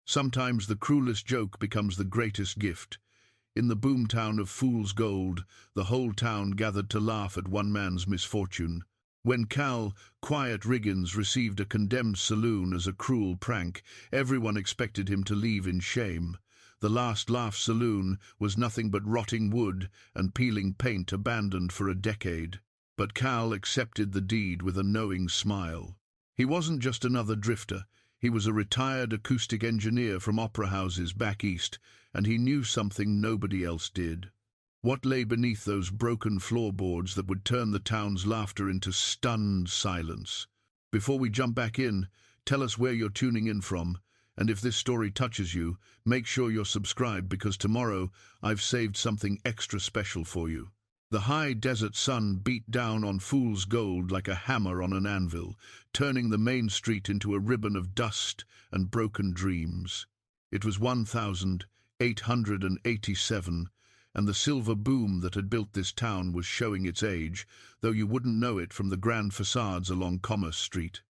Sometimes the cruelest joke becomes the greatest gift. In the boomtown of Fool's Gold, the whole town gathered to laugh at one man's misfortune. When Cal, quiet Riggins, received a condemned saloon as a cruel prank, everyone expected him to leave in shame. The Last Laugh Saloon was nothing but rotting wood and peeling paint abandoned for a decade. But Cal accepted the deed with a knowing smile. He wasn't just another drifter. He was a retired acoustic engineer from opera houses back east, and he knew something nobody else did. What lay beneath those broken floorboards that would turn the town's laughter into stunned silence? Before we jump back in, tell us where you're tuning in from, and if this story touches you, make sure you're subscribed because tomorrow I've saved something extra special for you. The high desert sun beat down on Fool's Gold like a hammer on an anvil, turning the main street into a ribbon of dust and broken dreams. It was 1887, and the silver boom that had built this town was showing its age, though you wouldn't know it from the grand facades along Commerce Street.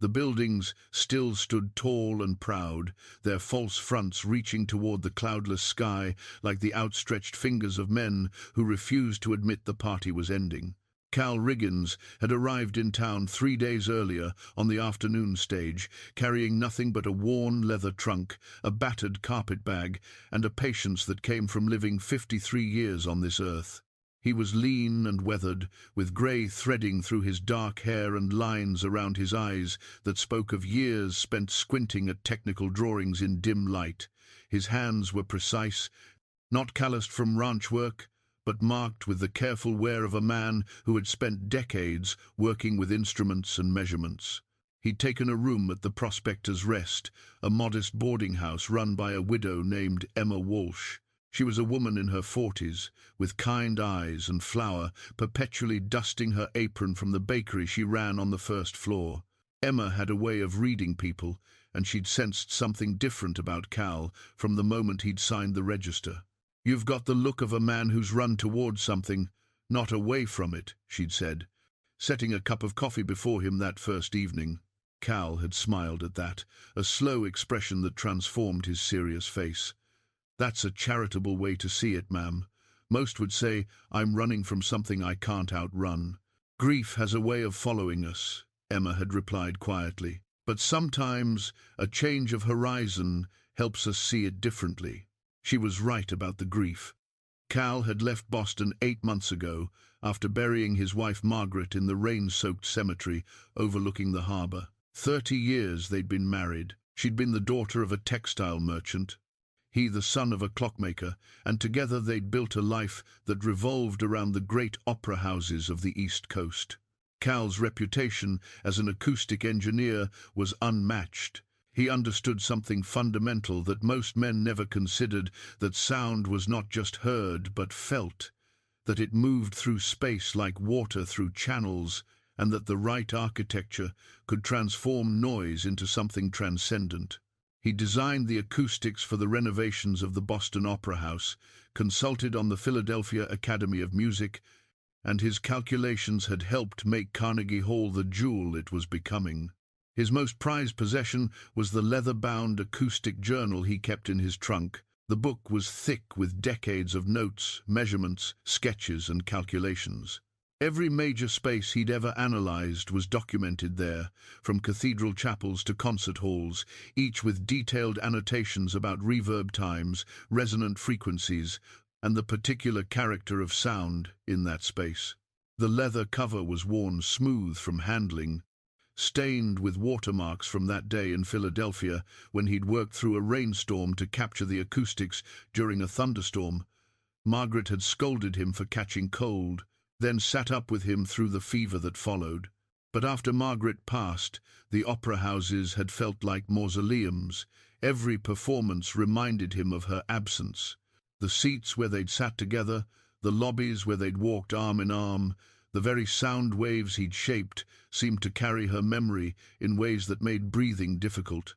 The buildings still stood tall and proud, their false fronts reaching toward the cloudless sky like the outstretched fingers of men who refused to admit the party was ending. Cal Riggins had arrived in town 3 days earlier on the afternoon stage, carrying nothing but a worn leather trunk, a battered carpet bag, and a patience that came from living 53 years on this earth. He was lean and weathered, with grey threading through his dark hair and lines around his eyes that spoke of years spent squinting at technical drawings in dim light. His hands were precise, not calloused from ranch work, but marked with the careful wear of a man who had spent decades working with instruments and measurements. He'd taken a room at the Prospector's Rest, a modest boarding house run by a widow named Emma Walsh. She was a woman in her 40s, with kind eyes and flour, perpetually dusting her apron from the bakery she ran on the first floor. Emma had a way of reading people, and she'd sensed something different about Cal from the moment he'd signed the register. "You've got the look of a man who's run towards something, not away from it," she'd said, setting a cup of coffee before him that first evening. Cal had smiled at that, a slow expression that transformed his serious face. "That's a charitable way to see it, ma'am. Most would say I'm running from something I can't outrun." "Grief has a way of following us," Emma had replied quietly. "But sometimes a change of horizon helps us see it differently." She was right about the grief. Cal had left Boston 8 months ago, after burying his wife Margaret in the rain-soaked cemetery overlooking the harbor. 30 years they'd been married. She'd been the daughter of a textile merchant, he the son of a clockmaker, and together they'd built a life that revolved around the great opera houses of the East Coast. Cal's reputation as an acoustic engineer was unmatched. He understood something fundamental that most men never considered, that sound was not just heard but felt, that it moved through space like water through channels, and that the right architecture could transform noise into something transcendent. He designed the acoustics for the renovations of the Boston Opera House, consulted on the Philadelphia Academy of Music, and his calculations had helped make Carnegie Hall the jewel it was becoming. His most prized possession was the leather-bound acoustic journal he kept in his trunk. The book was thick with decades of notes, measurements, sketches, and calculations. Every major space he'd ever analyzed was documented there, from cathedral chapels to concert halls, each with detailed annotations about reverb times, resonant frequencies, and the particular character of sound in that space. The leather cover was worn smooth from handling, stained with watermarks from that day in Philadelphia when he'd worked through a rainstorm to capture the acoustics during a thunderstorm. Margaret had scolded him for catching cold, then sat up with him through the fever that followed. But after Margaret passed, the opera houses had felt like mausoleums. Every performance reminded him of her absence. The seats where they'd sat together, the lobbies where they'd walked arm in arm, the very sound waves he'd shaped seemed to carry her memory in ways that made breathing difficult.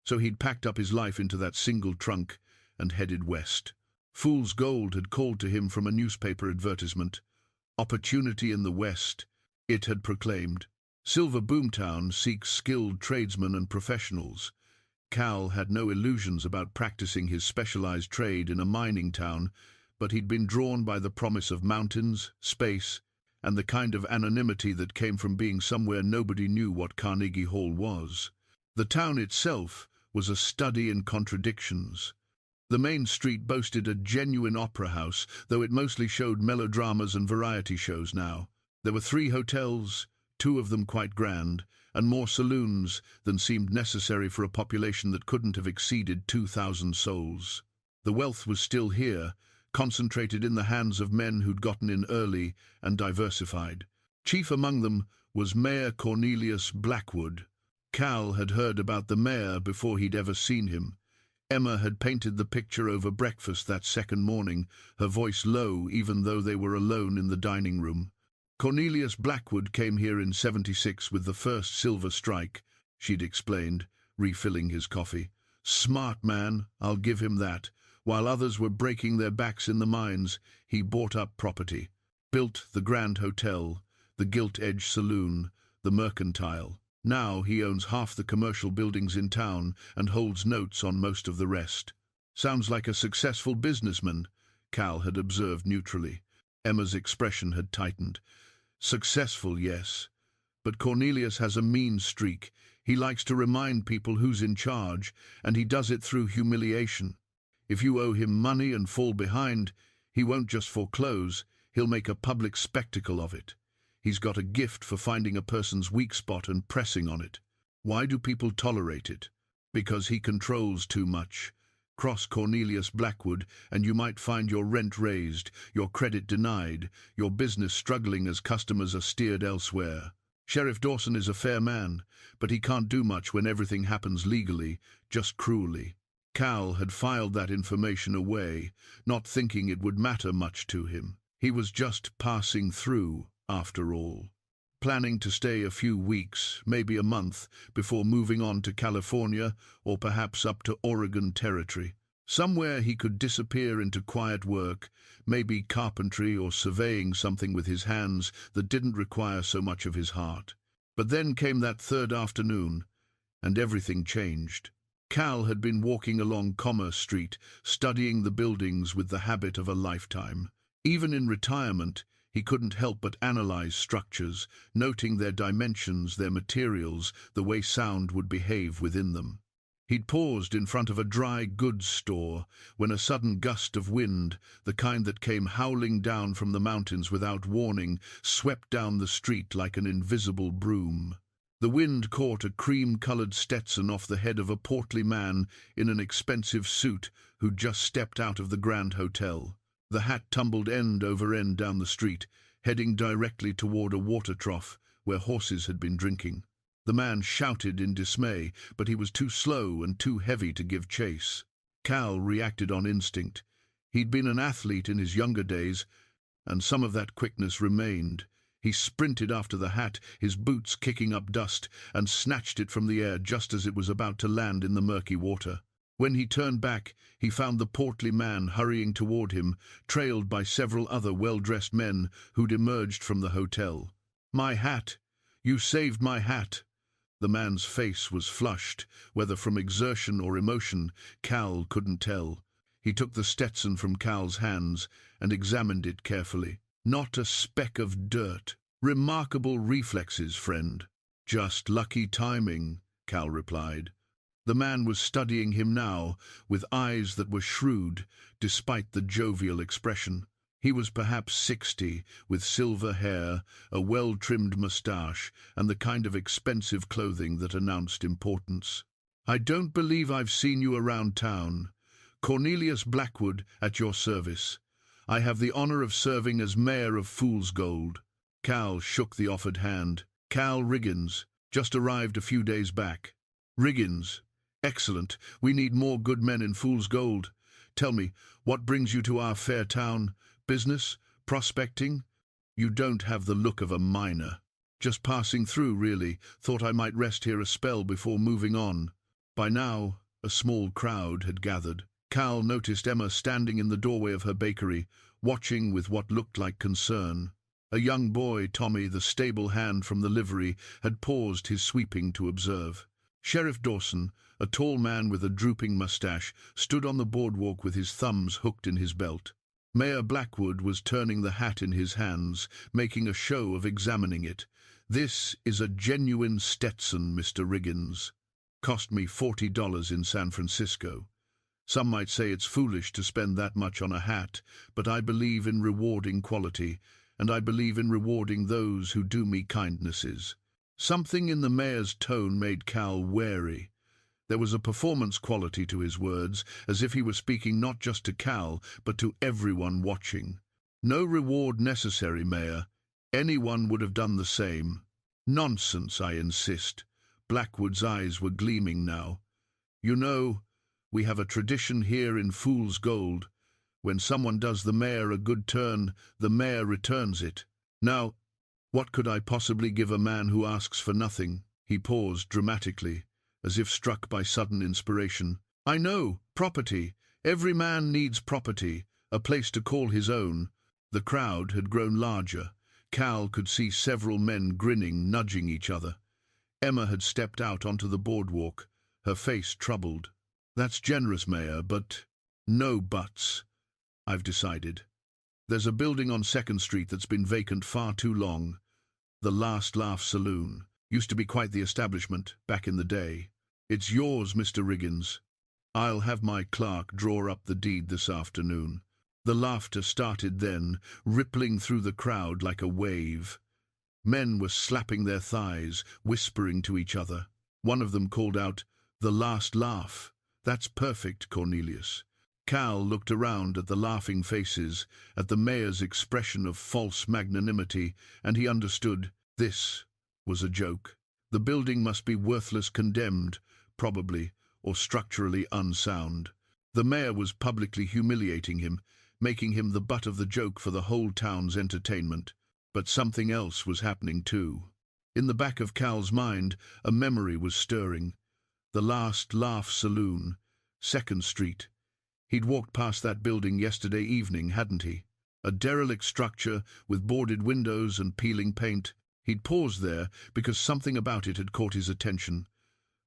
So he'd packed up his life into that single trunk and headed west. Fool's Gold had called to him from a newspaper advertisement. "Opportunity in the West," it had proclaimed. "Silver Boomtown seeks skilled tradesmen and professionals." Cal had no illusions about practicing his specialized trade in a mining town, but he'd been drawn by the promise of mountains, space, and the kind of anonymity that came from being somewhere nobody knew what Carnegie Hall was. The town itself was a study in contradictions. The main street boasted a genuine opera house, though it mostly showed melodramas and variety shows now. There were 3 hotels, 2 of them quite grand, and more saloons than seemed necessary for a population that couldn't have exceeded 2,000 souls. The wealth was still here, concentrated in the hands of men who'd gotten in early and diversified. Chief among them was Mayor Cornelius Blackwood. Cal had heard about the mayor before he'd ever seen him. Emma had painted the picture over breakfast that second morning, her voice low even though they were alone in the dining room. Cornelius Blackwood came here in '76 with the first silver strike, she'd explained, refilling his coffee. Smart man, I'll give him that. While others were breaking their backs in the mines, he bought up property. Built the Grand Hotel, the Gilt Edge Saloon, the Mercantile. Now he owns half the commercial buildings in town and holds notes on most of the rest. Sounds like a successful businessman, Cal had observed neutrally. Emma's expression had tightened. Successful, yes. But Cornelius has a mean streak. He likes to remind people who's in charge, and he does it through humiliation. If you owe him money and fall behind, he won't just foreclose, he'll make a public spectacle of it. He's got a gift for finding a person's weak spot and pressing on it. Why do people tolerate it? Because he controls too much. Cross Cornelius Blackwood, and you might find your rent raised, your credit denied, your business struggling as customers are steered elsewhere. Sheriff Dawson is a fair man, but he can't do much when everything happens legally, just cruelly. Cal had filed that information away, not thinking it would matter much to him. He was just passing through, after all. Planning to stay a few weeks, maybe a month, before moving on to California or perhaps up to Oregon Territory. Somewhere he could disappear into quiet work, maybe carpentry or surveying something with his hands that didn't require so much of his heart. But then came that third afternoon, and everything changed. Cal had been walking along Commerce Street, studying the buildings with the habit of a lifetime. Even in retirement, he couldn't help but analyze structures, noting their dimensions, their materials, the way sound would behave within them. He'd paused in front of a dry goods store when a sudden gust of wind, the kind that came howling down from the mountains without warning, swept down the street like an invisible broom. The wind caught a cream-colored Stetson off the head of a portly man in an expensive suit who'd just stepped out of the Grand Hotel. The hat tumbled end over end down the street, heading directly toward a water trough where horses had been drinking. The man shouted in dismay, but he was too slow and too heavy to give chase. Cal reacted on instinct. He'd been an athlete in his younger days, and some of that quickness remained. He sprinted after the hat, his boots kicking up dust, and snatched it from the air just as it was about to land in the murky water. When he turned back, he found the portly man hurrying toward him, trailed by several other well-dressed men who'd emerged from the hotel. "My hat! You saved my hat!" The man's face was flushed, whether from exertion or emotion, Cal couldn't tell. He took the Stetson from Cal's hands and examined it carefully. Not a speck of dirt. Remarkable reflexes, friend. Just lucky timing, Cal replied. The man was studying him now, with eyes that were shrewd, despite the jovial expression. He was perhaps 60, with silver hair, a well-trimmed moustache, and the kind of expensive clothing that announced importance. "I don't believe I've seen you around town. Cornelius Blackwood, at your service. I have the honor of serving as mayor of Fool's Gold." Cal shook the offered hand. "Cal Riggins, just arrived a few days back." "Riggins. Excellent. We need more good men in Fool's Gold. Tell me, what brings you to our fair town? Business? Prospecting? You don't have the look of a miner." "Just passing through, really. Thought I might rest here a spell before moving on." By now, a small crowd had gathered. Cal noticed Emma standing in the doorway of her bakery, watching with what looked like concern. A young boy, Tommy, the stable hand from the livery, had paused his sweeping to observe. Sheriff Dawson, a tall man with a drooping mustache, stood on the boardwalk with his thumbs hooked in his belt. Mayor Blackwood was turning the hat in his hands, making a show of examining it. "This is a genuine Stetson, Mr. Riggins. Cost me $40 in San Francisco. Some might say it's foolish to spend that much on a hat, but I believe in rewarding quality, and I believe in rewarding those who do me kindnesses." Something in the mayor's tone made Cal wary. There was a performance quality to his words, as if he were speaking not just to Cal, but to everyone watching. "No reward necessary, Mayor. Anyone would have done the same." "Nonsense, I insist." Blackwood's eyes were gleaming now. "You know, we have a tradition here in Fool's Gold. When someone does the mayor a good turn, the mayor returns it. Now, what could I possibly give a man who asks for nothing?" He paused dramatically, as if struck by sudden inspiration. "I know, property. Every man needs property, a place to call his own." The crowd had grown larger. Cal could see several men grinning, nudging each other. Emma had stepped out onto the boardwalk, her face troubled. "That's generous, Mayor, but—" "No buts. I've decided. There's a building on 2nd Street that's been vacant far too long. The Last Laugh Saloon. Used to be quite the establishment, back in the day. It's yours, Mr. Riggins. I'll have my clerk draw up the deed this afternoon." The laughter started then, rippling through the crowd like a wave. Men were slapping their thighs, whispering to each other. One of them called out, "The last laugh. That's perfect, Cornelius." Cal looked around at the laughing faces, at the mayor's expression of false magnanimity, and he understood this was a joke. The building must be worthless, condemned, probably, or structurally unsound. The mayor was publicly humiliating him, making him the butt of the joke for the whole town's entertainment. But something else was happening too. In the back of Cal's mind, a memory was stirring. The Last Laugh Saloon, 2nd Street. He'd walked past that building yesterday evening, hadn't he? A derelict structure with boarded windows and peeling paint. He'd paused there because something about it had caught his attention.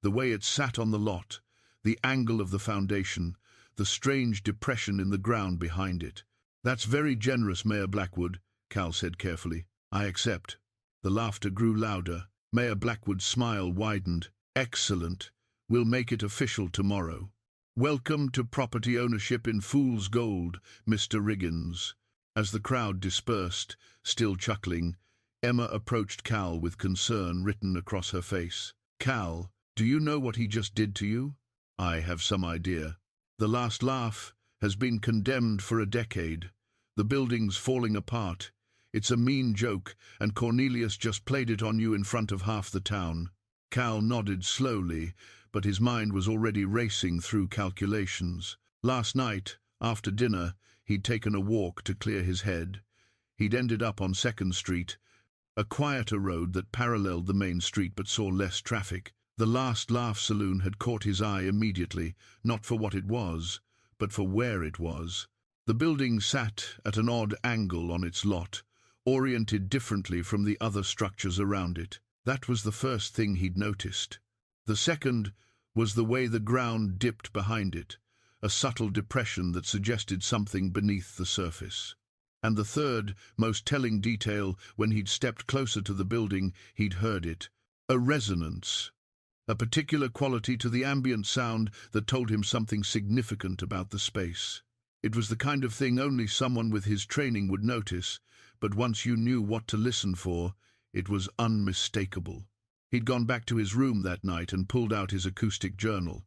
The way it sat on the lot, the angle of the foundation, the strange depression in the ground behind it. "That's very generous, Mayor Blackwood," Cal said carefully. "I accept." The laughter grew louder. Mayor Blackwood's smile widened. "Excellent. We'll make it official tomorrow. Welcome to property ownership in Fool's Gold, Mr. Riggins." As the crowd dispersed, still chuckling, Emma approached Cal with concern written across her face. "Cal, do you know what he just did to you?" "I have some idea. The Last Laugh has been condemned for a decade. The building's falling apart. It's a mean joke, and Cornelius just played it on you in front of half the town." Cal nodded slowly, but his mind was already racing through calculations. Last night, after dinner, he'd taken a walk to clear his head. He'd ended up on 2nd Street, a quieter road that paralleled the main street but saw less traffic. The Last Laugh Saloon had caught his eye immediately, not for what it was, but for where it was. The building sat at an odd angle on its lot, oriented differently from the other structures around it. That was the first thing he'd noticed. The second was the way the ground dipped behind it, a subtle depression that suggested something beneath the surface. And the third, most telling detail, when he'd stepped closer to the building, he'd heard it. A resonance. A particular quality to the ambient sound that told him something significant about the space. It was the kind of thing only someone with his training would notice, but once you knew what to listen for, it was unmistakable. He'd gone back to his room that night and pulled out his acoustic journal.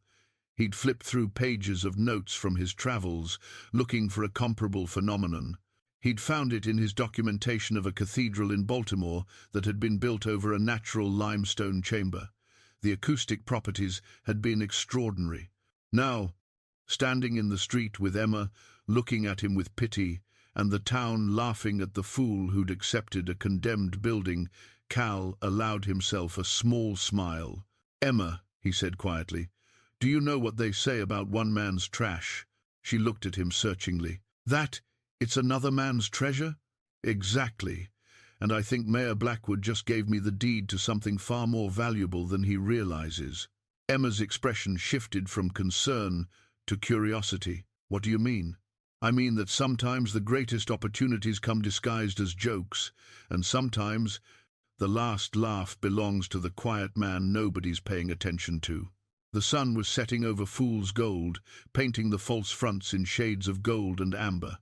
He'd flipped through pages of notes from his travels, looking for a comparable phenomenon. He'd found it in his documentation of a cathedral in Baltimore that had been built over a natural limestone chamber. The acoustic properties had been extraordinary. Now, standing in the street with Emma, looking at him with pity, and the town laughing at the fool who'd accepted a condemned building, Cal allowed himself a small smile. "Emma," he said quietly, "do you know what they say about one man's trash?" She looked at him searchingly. "That it's another man's treasure?" "Exactly. And I think Mayor Blackwood just gave me the deed to something far more valuable than he realizes." Emma's expression shifted from concern to curiosity. What do you mean? I mean that sometimes the greatest opportunities come disguised as jokes, and sometimes the last laugh belongs to the quiet man nobody's paying attention to. The sun was setting over Fool's Gold, painting the false fronts in shades of gold and amber.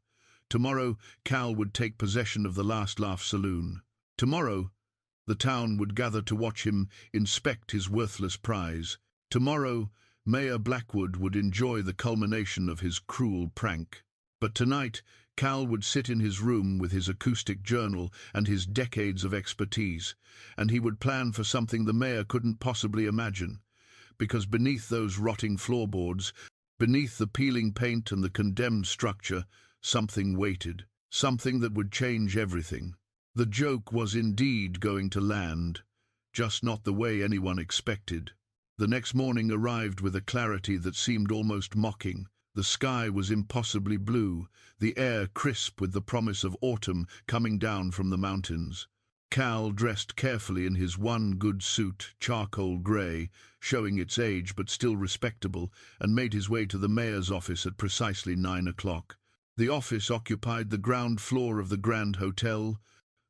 Tomorrow, Cal would take possession of the Last Laugh Saloon. Tomorrow, the town would gather to watch him inspect his worthless prize. Tomorrow, Mayor Blackwood would enjoy the culmination of his cruel prank. But tonight, Cal would sit in his room with his acoustic journal and his decades of expertise, and he would plan for something the mayor couldn't possibly imagine. Because beneath those rotting floorboards, beneath the peeling paint and the condemned structure, something waited, something that would change everything. The joke was indeed going to land, just not the way anyone expected. The next morning arrived with a clarity that seemed almost mocking. The sky was impossibly blue, the air crisp with the promise of autumn coming down from the mountains. Cal, dressed carefully in his one good suit, charcoal grey, showing its age but still respectable, and made his way to the mayor's office at precisely 9 o'clock. The office occupied the ground floor of the Grand Hotel,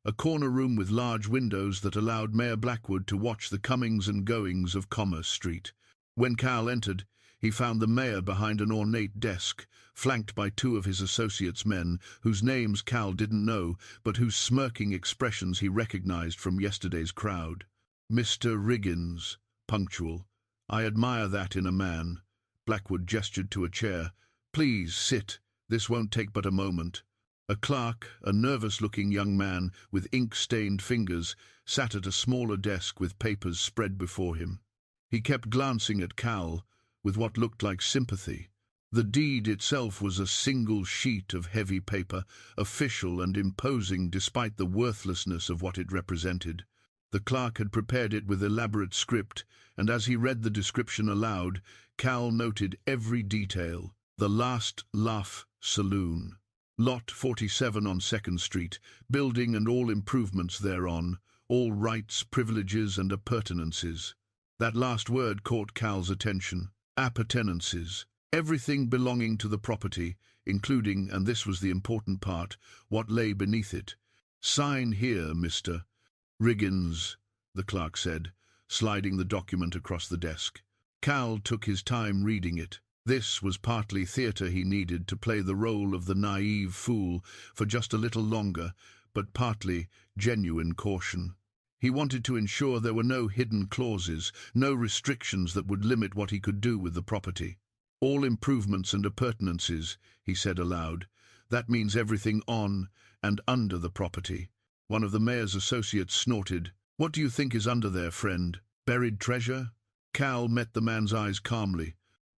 a corner room with large windows that allowed Mayor Blackwood to watch the comings and goings of Commerce Street. When Cal entered, he found the mayor behind an ornate desk, flanked by two of his associates' men, whose names Cal didn't know, but whose smirking expressions he recognized from yesterday's crowd. Mr. Riggins, punctual. I admire that in a man. Blackwood gestured to a chair. Please sit. This won't take but a moment. A clerk, a nervous-looking young man with ink-stained fingers, sat at a smaller desk with papers spread before him. He kept glancing at Cal with what looked like sympathy. The deed itself was a single sheet of heavy paper, official and imposing despite the worthlessness of what it represented. The clerk had prepared it with elaborate script, and as he read the description aloud, Cal noted every detail. The Last Laugh Saloon. Lot 47 on 2nd Street, building and all improvements thereon, all rights, privileges and appurtenances. That last word caught Cal's attention. Appurtenances. Everything belonging to the property, including, and this was the important part, what lay beneath it. Sign here, Mr. Riggins, the clerk said, sliding the document across the desk. Cal took his time reading it. This was partly theatre he needed to play the role of the naive fool for just a little longer, but partly genuine caution. He wanted to ensure there were no hidden clauses, no restrictions that would limit what he could do with the property. All improvements and appurtenances, he said aloud. That means everything on and under the property. One of the mayor's associates snorted. What do you think is under there, friend? Buried treasure? Cal met the man's eyes calmly.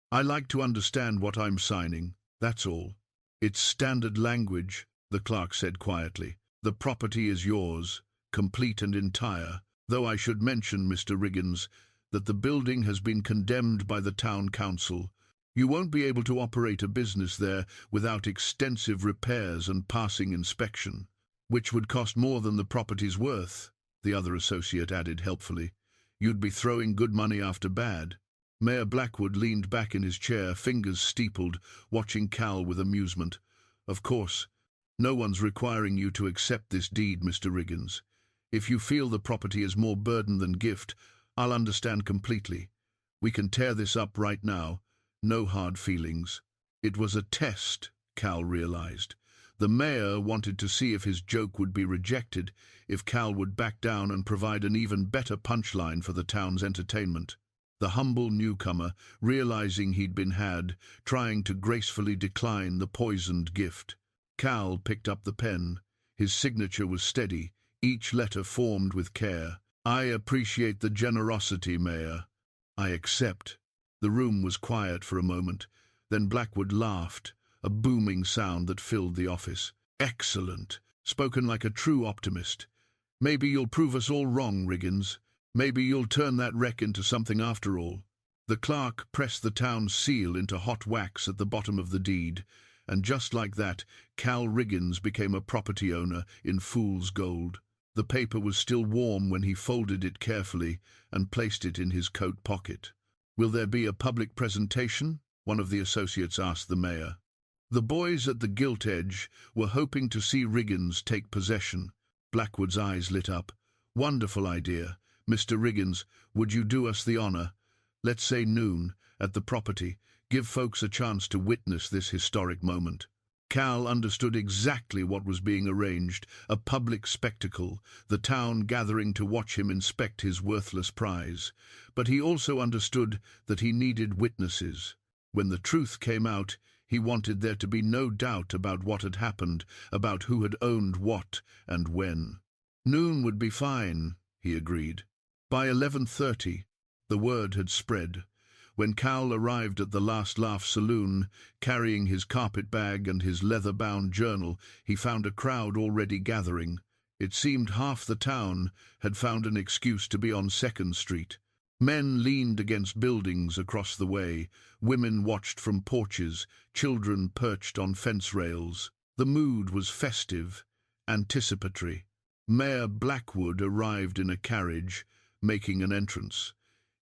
I like to understand what I'm signing, that's all. It's standard language, the clerk said quietly. The property is yours, complete and entire, though I should mention, Mr. Riggins, that the building has been condemned by the town council. You won't be able to operate a business there without extensive repairs and passing inspection, which would cost more than the property's worth, the other associate added helpfully. You'd be throwing good money after bad. Mayor Blackwood leaned back in his chair, fingers steepled, watching Cal with amusement. Of course, no one's requiring you to accept this deed, Mr. Riggins. If you feel the property is more burden than gift, I'll understand completely. We can tear this up right now. No hard feelings. It was a test, Cal realized. The mayor wanted to see if his joke would be rejected, if Cal would back down and provide an even better punchline for the town's entertainment. The humble newcomer, realizing he'd been had, trying to gracefully decline the poisoned gift. Cal picked up the pen. His signature was steady, each letter formed with care. I appreciate the generosity, Mayor. I accept. The room was quiet for a moment. Then Blackwood laughed, a booming sound that filled the office. Excellent, spoken like a true optimist. Maybe you'll prove us all wrong, Riggins. Maybe you'll turn that wreck into something after all. The clerk pressed the town's seal into hot wax at the bottom of the deed, and just like that, Cal Riggins became a property owner in Fool's Gold. The paper was still warm when he folded it carefully and placed it in his coat pocket. Will there be a public presentation? One of the associates asked the mayor. The boys at the gilt edge were hoping to see Riggins take possession. Blackwood's eyes lit up. Wonderful idea. Mr. Riggins, would you do us the honor? Let's say noon, at the property. Give folks a chance to witness this historic moment. Cal understood exactly what was being arranged, a public spectacle, the town gathering to watch him inspect his worthless prize. But he also understood that he needed witnesses. When the truth came out, he wanted there to be no doubt about what had happened, about who had owned what and when. Noon would be fine, he agreed. By 11:30, the word had spread. When Cal arrived at the Last Laugh Saloon, carrying his carpet bag and his leather-bound journal, he found a crowd already gathering. It seemed half the town had found an excuse to be on 2nd Street. Men leaned against buildings across the way, women watched from porches, children perched on fence rails. The mood was festive, anticipatory. Mayor Blackwood arrived in a carriage, making an entrance.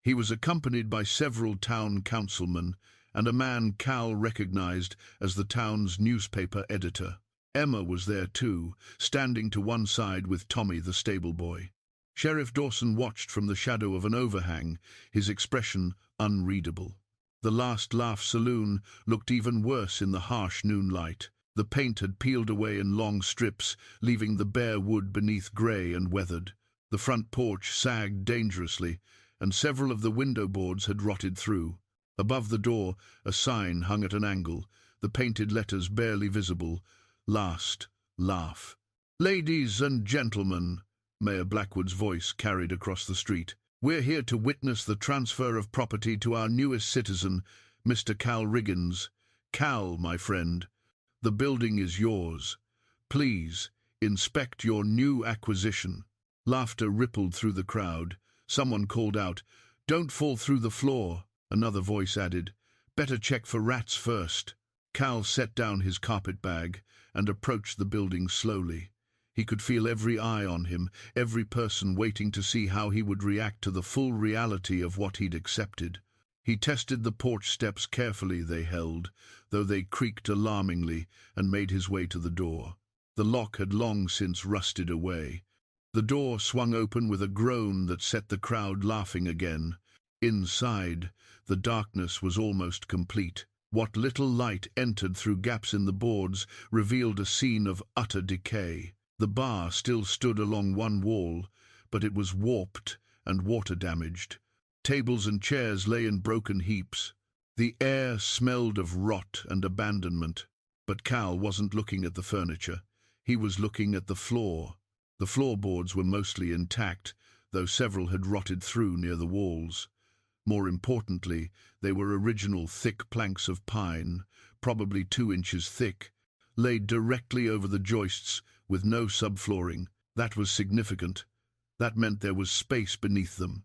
He was accompanied by several town councilmen and a man Cal recognized as the town's newspaper editor. Emma was there too, standing to one side with Tommy the stable boy. Sheriff Dawson watched from the shadow of an overhang, his expression unreadable. The Last Laugh Saloon looked even worse in the harsh noon light. The paint had peeled away in long strips, leaving the bare wood beneath grey and weathered. The front porch sagged dangerously, and several of the window boards had rotted through. Above the door, a sign hung at an angle, the painted letters barely visible, Last Laugh. "Ladies and gentlemen," Mayor Blackwood's voice carried across the street, "we're here to witness the transfer of property to our newest citizen, Mr. Cal Riggins. Cal, my friend, the building is yours. Please, inspect your new acquisition." Laughter rippled through the crowd. Someone called out, "Don't fall through the floor." Another voice added, "Better check for rats first." Cal set down his carpet bag and approached the building slowly. He could feel every eye on him, every person waiting to see how he would react to the full reality of what he'd accepted. He tested the porch steps carefully they held, though they creaked alarmingly, and made his way to the door. The lock had long since rusted away. The door swung open with a groan that set the crowd laughing again. Inside, the darkness was almost complete. What little light entered through gaps in the boards revealed a scene of utter decay. The bar still stood along one wall, but it was warped and water-damaged. Tables and chairs lay in broken heaps. The air smelled of rot and abandonment. But Cal wasn't looking at the furniture. He was looking at the floor. The floorboards were mostly intact, though several had rotted through near the walls. More importantly, they were original thick planks of pine, probably 2 inches thick, laid directly over the joists with no subflooring. That was significant. That meant there was space beneath them.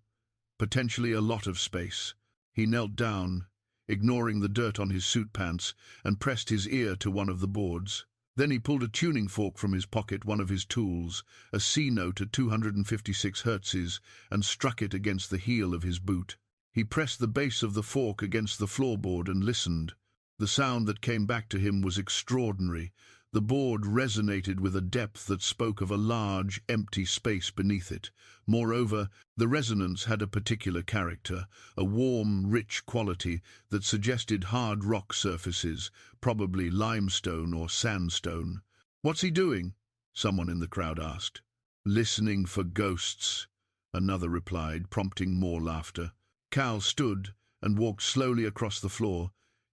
Potentially a lot of space. He knelt down, ignoring the dirt on his suit pants, and pressed his ear to one of the boards. Then he pulled a tuning fork from his pocket, one of his tools, a C note at 256 hertzes, and struck it against the heel of his boot. He pressed the base of the fork against the floorboard and listened. The sound that came back to him was extraordinary. The board resonated with a depth that spoke of a large, empty space beneath it. Moreover, the resonance had a particular character, a warm, rich quality that suggested hard rock surfaces, probably limestone or sandstone. "What's he doing?" someone in the crowd asked. "Listening for ghosts," another replied, prompting more laughter. Cal stood and walked slowly across the floor,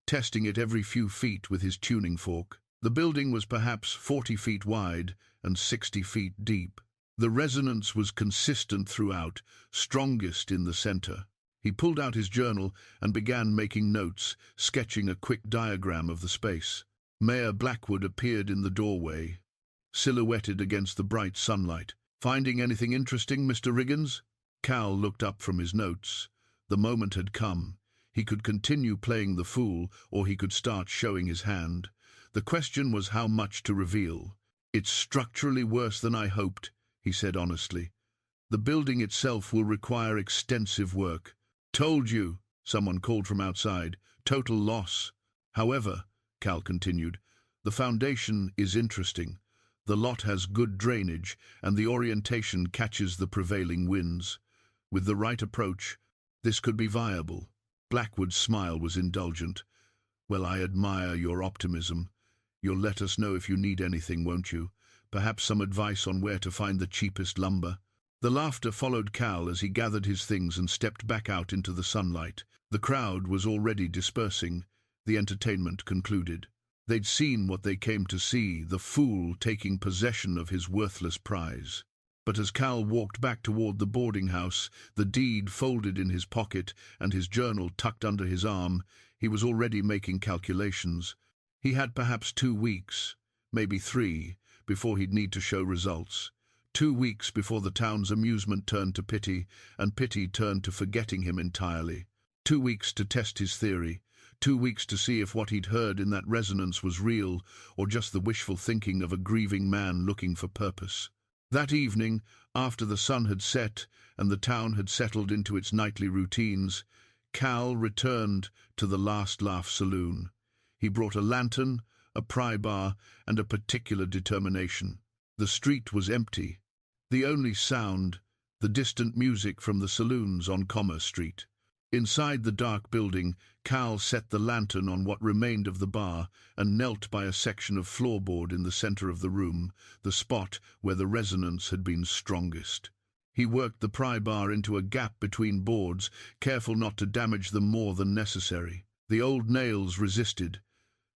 testing it every few feet with his tuning fork. The building was perhaps 40 feet wide and 60 feet deep. The resonance was consistent throughout, strongest in the center. He pulled out his journal and began making notes, sketching a quick diagram of the space. Mayor Blackwood appeared in the doorway, silhouetted against the bright sunlight. "Finding anything interesting, Mr. Riggins?" Cal looked up from his notes. The moment had come. He could continue playing the fool, or he could start showing his hand. The question was how much to reveal. "It's structurally worse than I hoped," he said honestly. "The building itself will require extensive work." "Told you," someone called from outside. Total loss. However, Cal continued, the foundation is interesting. The lot has good drainage, and the orientation catches the prevailing winds. With the right approach, this could be viable. Blackwood's smile was indulgent. Well, I admire your optimism. You'll let us know if you need anything, won't you? Perhaps some advice on where to find the cheapest lumber? The laughter followed Cal as he gathered his things and stepped back out into the sunlight. The crowd was already dispersing. The entertainment concluded. They'd seen what they came to see, the fool taking possession of his worthless prize. But as Cal walked back toward the boarding house, the deed folded in his pocket and his journal tucked under his arm, he was already making calculations. He had perhaps 2 weeks, maybe 3, before he'd need to show results. 2 weeks before the town's amusement turned to pity, and pity turned to forgetting him entirely. 2 weeks to test his theory. 2 weeks to see if what he'd heard in that resonance was real or just the wishful thinking of a grieving man looking for purpose. That evening, after the sun had set and the town had settled into its nightly routines, Cal returned to the Last Laugh Saloon. He brought a lantern, a pry bar, and a particular determination. The street was empty. The only sound, the distant music from the saloons on Commerce Street. Inside the dark building, Cal set the lantern on what remained of the bar and knelt by a section of floorboard in the center of the room, the spot where the resonance had been strongest. He worked the pry bar into a gap between boards, careful not to damage them more than necessary. The old nails resisted,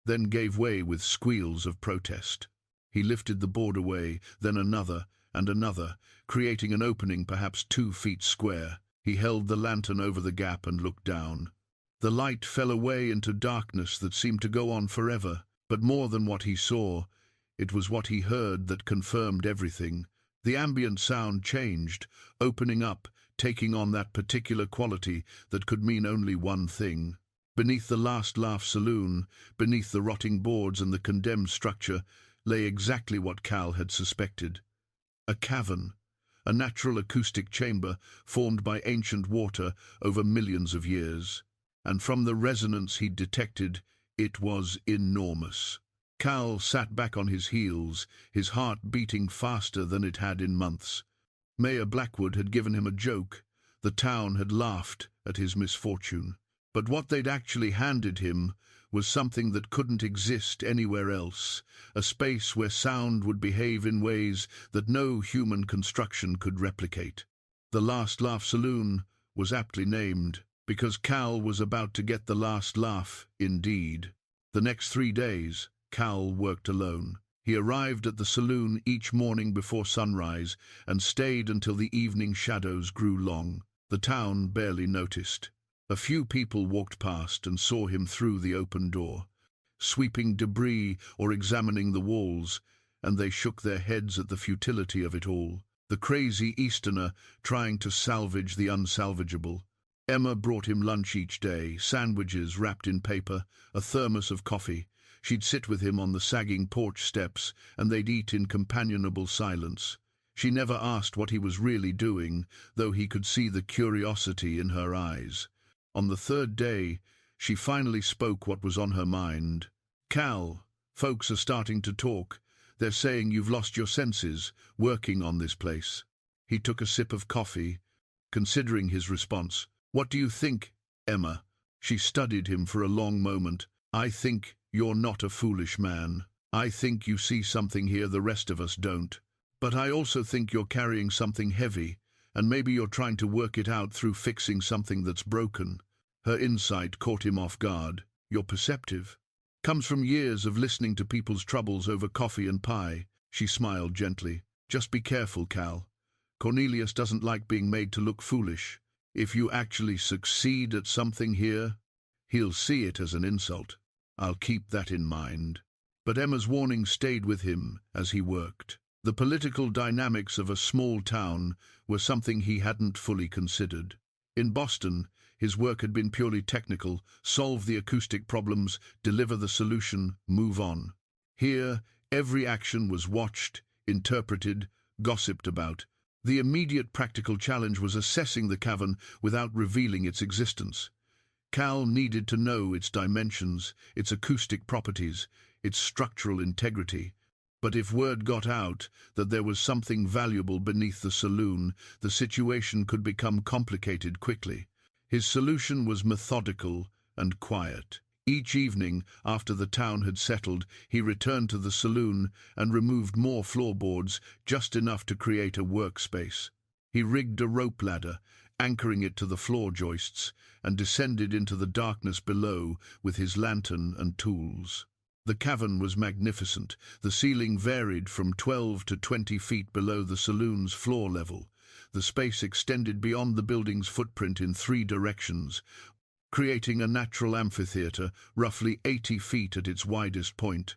then gave way with squeals of protest. He lifted the board away, then another and another, creating an opening perhaps 2 feet square. He held the lantern over the gap and looked down. The light fell away into darkness that seemed to go on forever, but more than what he saw, it was what he heard that confirmed everything. The ambient sound changed, opening up, taking on that particular quality that could mean only one thing. Beneath the Last Laugh Saloon, beneath the rotting boards and the condemned structure, lay exactly what Cal had suspected. A cavern. A natural acoustic chamber formed by ancient water over millions of years. And from the resonance he'd detected, it was enormous. Cal sat back on his heels, his heart beating faster than it had in months. Mayor Blackwood had given him a joke. The town had laughed at his misfortune. But what they'd actually handed him was something that couldn't exist anywhere else, a space where sound would behave in ways that no human construction could replicate. The Last Laugh Saloon was aptly named, because Cal was about to get the last laugh, indeed. The next 3 days, Cal worked alone. He arrived at the saloon each morning before sunrise and stayed until the evening shadows grew long. The town barely noticed. A few people walked past and saw him through the open door, sweeping debris or examining the walls, and they shook their heads at the futility of it all. The crazy Easterner trying to salvage the unsalvageable. Emma brought him lunch each day, sandwiches wrapped in paper, a thermos of coffee. She'd sit with him on the sagging porch steps, and they'd eat in companionable silence. She never asked what he was really doing, though he could see the curiosity in her eyes. On the 3rd day, she finally spoke what was on her mind. Cal, folks are starting to talk. They're saying you've lost your senses, working on this place. He took a sip of coffee, considering his response. What do you think, Emma? She studied him for a long moment. I think you're not a foolish man. I think you see something here the rest of us don't. But I also think you're carrying something heavy, and maybe you're trying to work it out through fixing something that's broken. Her insight caught him off guard. You're perceptive. Comes from years of listening to people's troubles over coffee and pie. She smiled gently. Just be careful, Cal. Cornelius doesn't like being made to look foolish. If you actually succeed at something here, he'll see it as an insult. I'll keep that in mind. But Emma's warning stayed with him as he worked. The political dynamics of a small town were something he hadn't fully considered. In Boston, his work had been purely technical: solve the acoustic problems, deliver the solution, move on. Here, every action was watched, interpreted, gossiped about. The immediate practical challenge was assessing the cavern without revealing its existence. Cal needed to know its dimensions, its acoustic properties, its structural integrity. But if word got out that there was something valuable beneath the saloon, the situation could become complicated quickly. His solution was methodical and quiet. Each evening, after the town had settled, he returned to the saloon and removed more floorboards, just enough to create a workspace. He rigged a rope ladder, anchoring it to the floor joists, and descended into the darkness below with his lantern and tools. The cavern was magnificent. The ceiling varied from 12 to 20 feet below the saloon's floor level. The space extended beyond the building's footprint in 3 directions, creating a natural amphitheater roughly 80 feet at its widest point.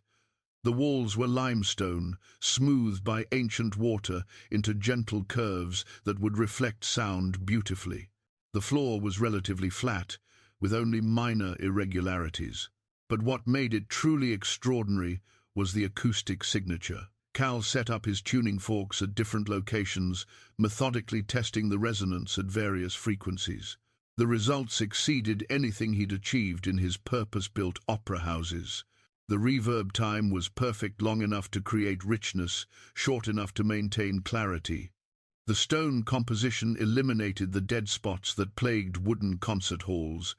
The walls were limestone, smoothed by ancient water into gentle curves that would reflect sound beautifully. The floor was relatively flat, with only minor irregularities. But what made it truly extraordinary was the acoustic signature. Cal set up his tuning forks at different locations, methodically testing the resonance at various frequencies. The results exceeded anything he'd achieved in his purpose-built opera houses. The reverb time was perfect, long enough to create richness, short enough to maintain clarity. The stone composition eliminated the dead spots that plagued wooden concert halls.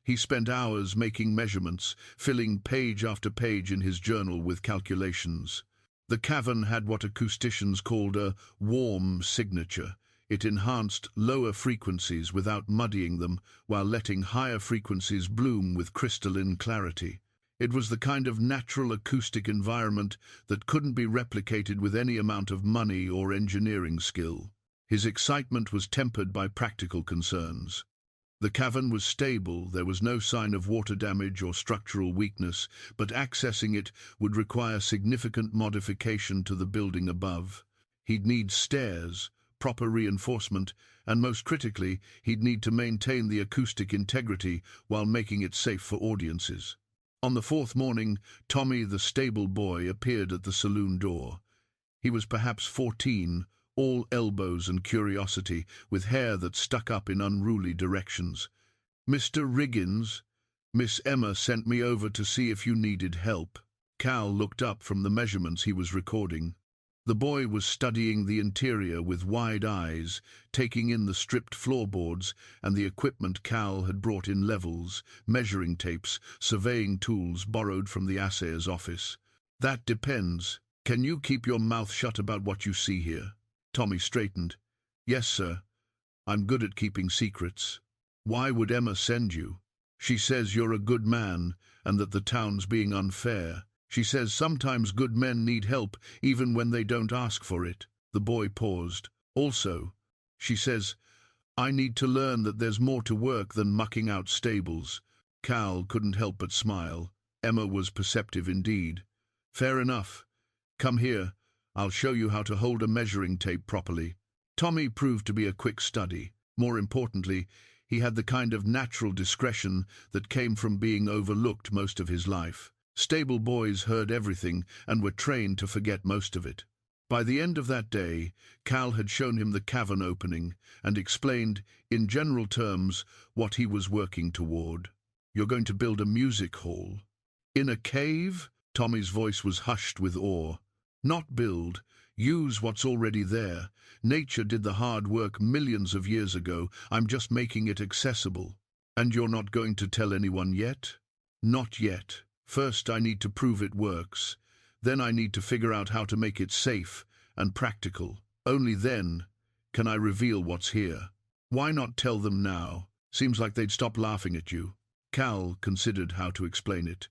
He spent hours making measurements, filling page after page in his journal with calculations. The cavern had what acousticians called a warm signature. It enhanced lower frequencies without muddying them, while letting higher frequencies bloom with crystalline clarity. It was the kind of natural acoustic environment that couldn't be replicated with any amount of money or engineering skill. His excitement was tempered by practical concerns. The cavern was stable, there was no sign of water damage or structural weakness, but accessing it would require significant modification to the building above. He'd need stairs, proper reinforcement, and most critically, he'd need to maintain the acoustic integrity while making it safe for audiences. On the 4th morning, Tommy, the stable boy, appeared at the saloon door. He was perhaps 14, all elbows and curiosity, with hair that stuck up in unruly directions. "Mr. Riggins, Miss Emma sent me over to see if you needed help." Cal looked up from the measurements he was recording. The boy was studying the interior with wide eyes, taking in the stripped floorboards and the equipment Cal had brought in: levels, measuring tapes, surveying tools borrowed from the assayer's office. "That depends. Can you keep your mouth shut about what you see here?" Tommy straightened. "Yes, sir. I'm good at keeping secrets." "Why would Emma send you?" "She says you're a good man and that the town's being unfair. She says sometimes good men need help even when they don't ask for it." The boy paused. "Also, she says, I need to learn that there's more to work than mucking out stables." Cal couldn't help but smile. Emma was perceptive indeed. "Fair enough. Come here. I'll show you how to hold a measuring tape properly." Tommy proved to be a quick study. More importantly, he had the kind of natural discretion that came from being overlooked most of his life. Stable boys heard everything and were trained to forget most of it. By the end of that day, Cal had shown him the cavern opening and explained, in general terms, what he was working toward. "You're going to build a music hall." "In a cave?" Tommy's voice was hushed with awe. "Not build. Use what's already there. Nature did the hard work millions of years ago. I'm just making it accessible." "And you're not going to tell anyone yet?" "Not yet. First, I need to prove it works. Then I need to figure out how to make it safe and practical. Only then can I reveal what's here." "Why not tell them now? Seems like they'd stop laughing at you." Cal considered how to explain it.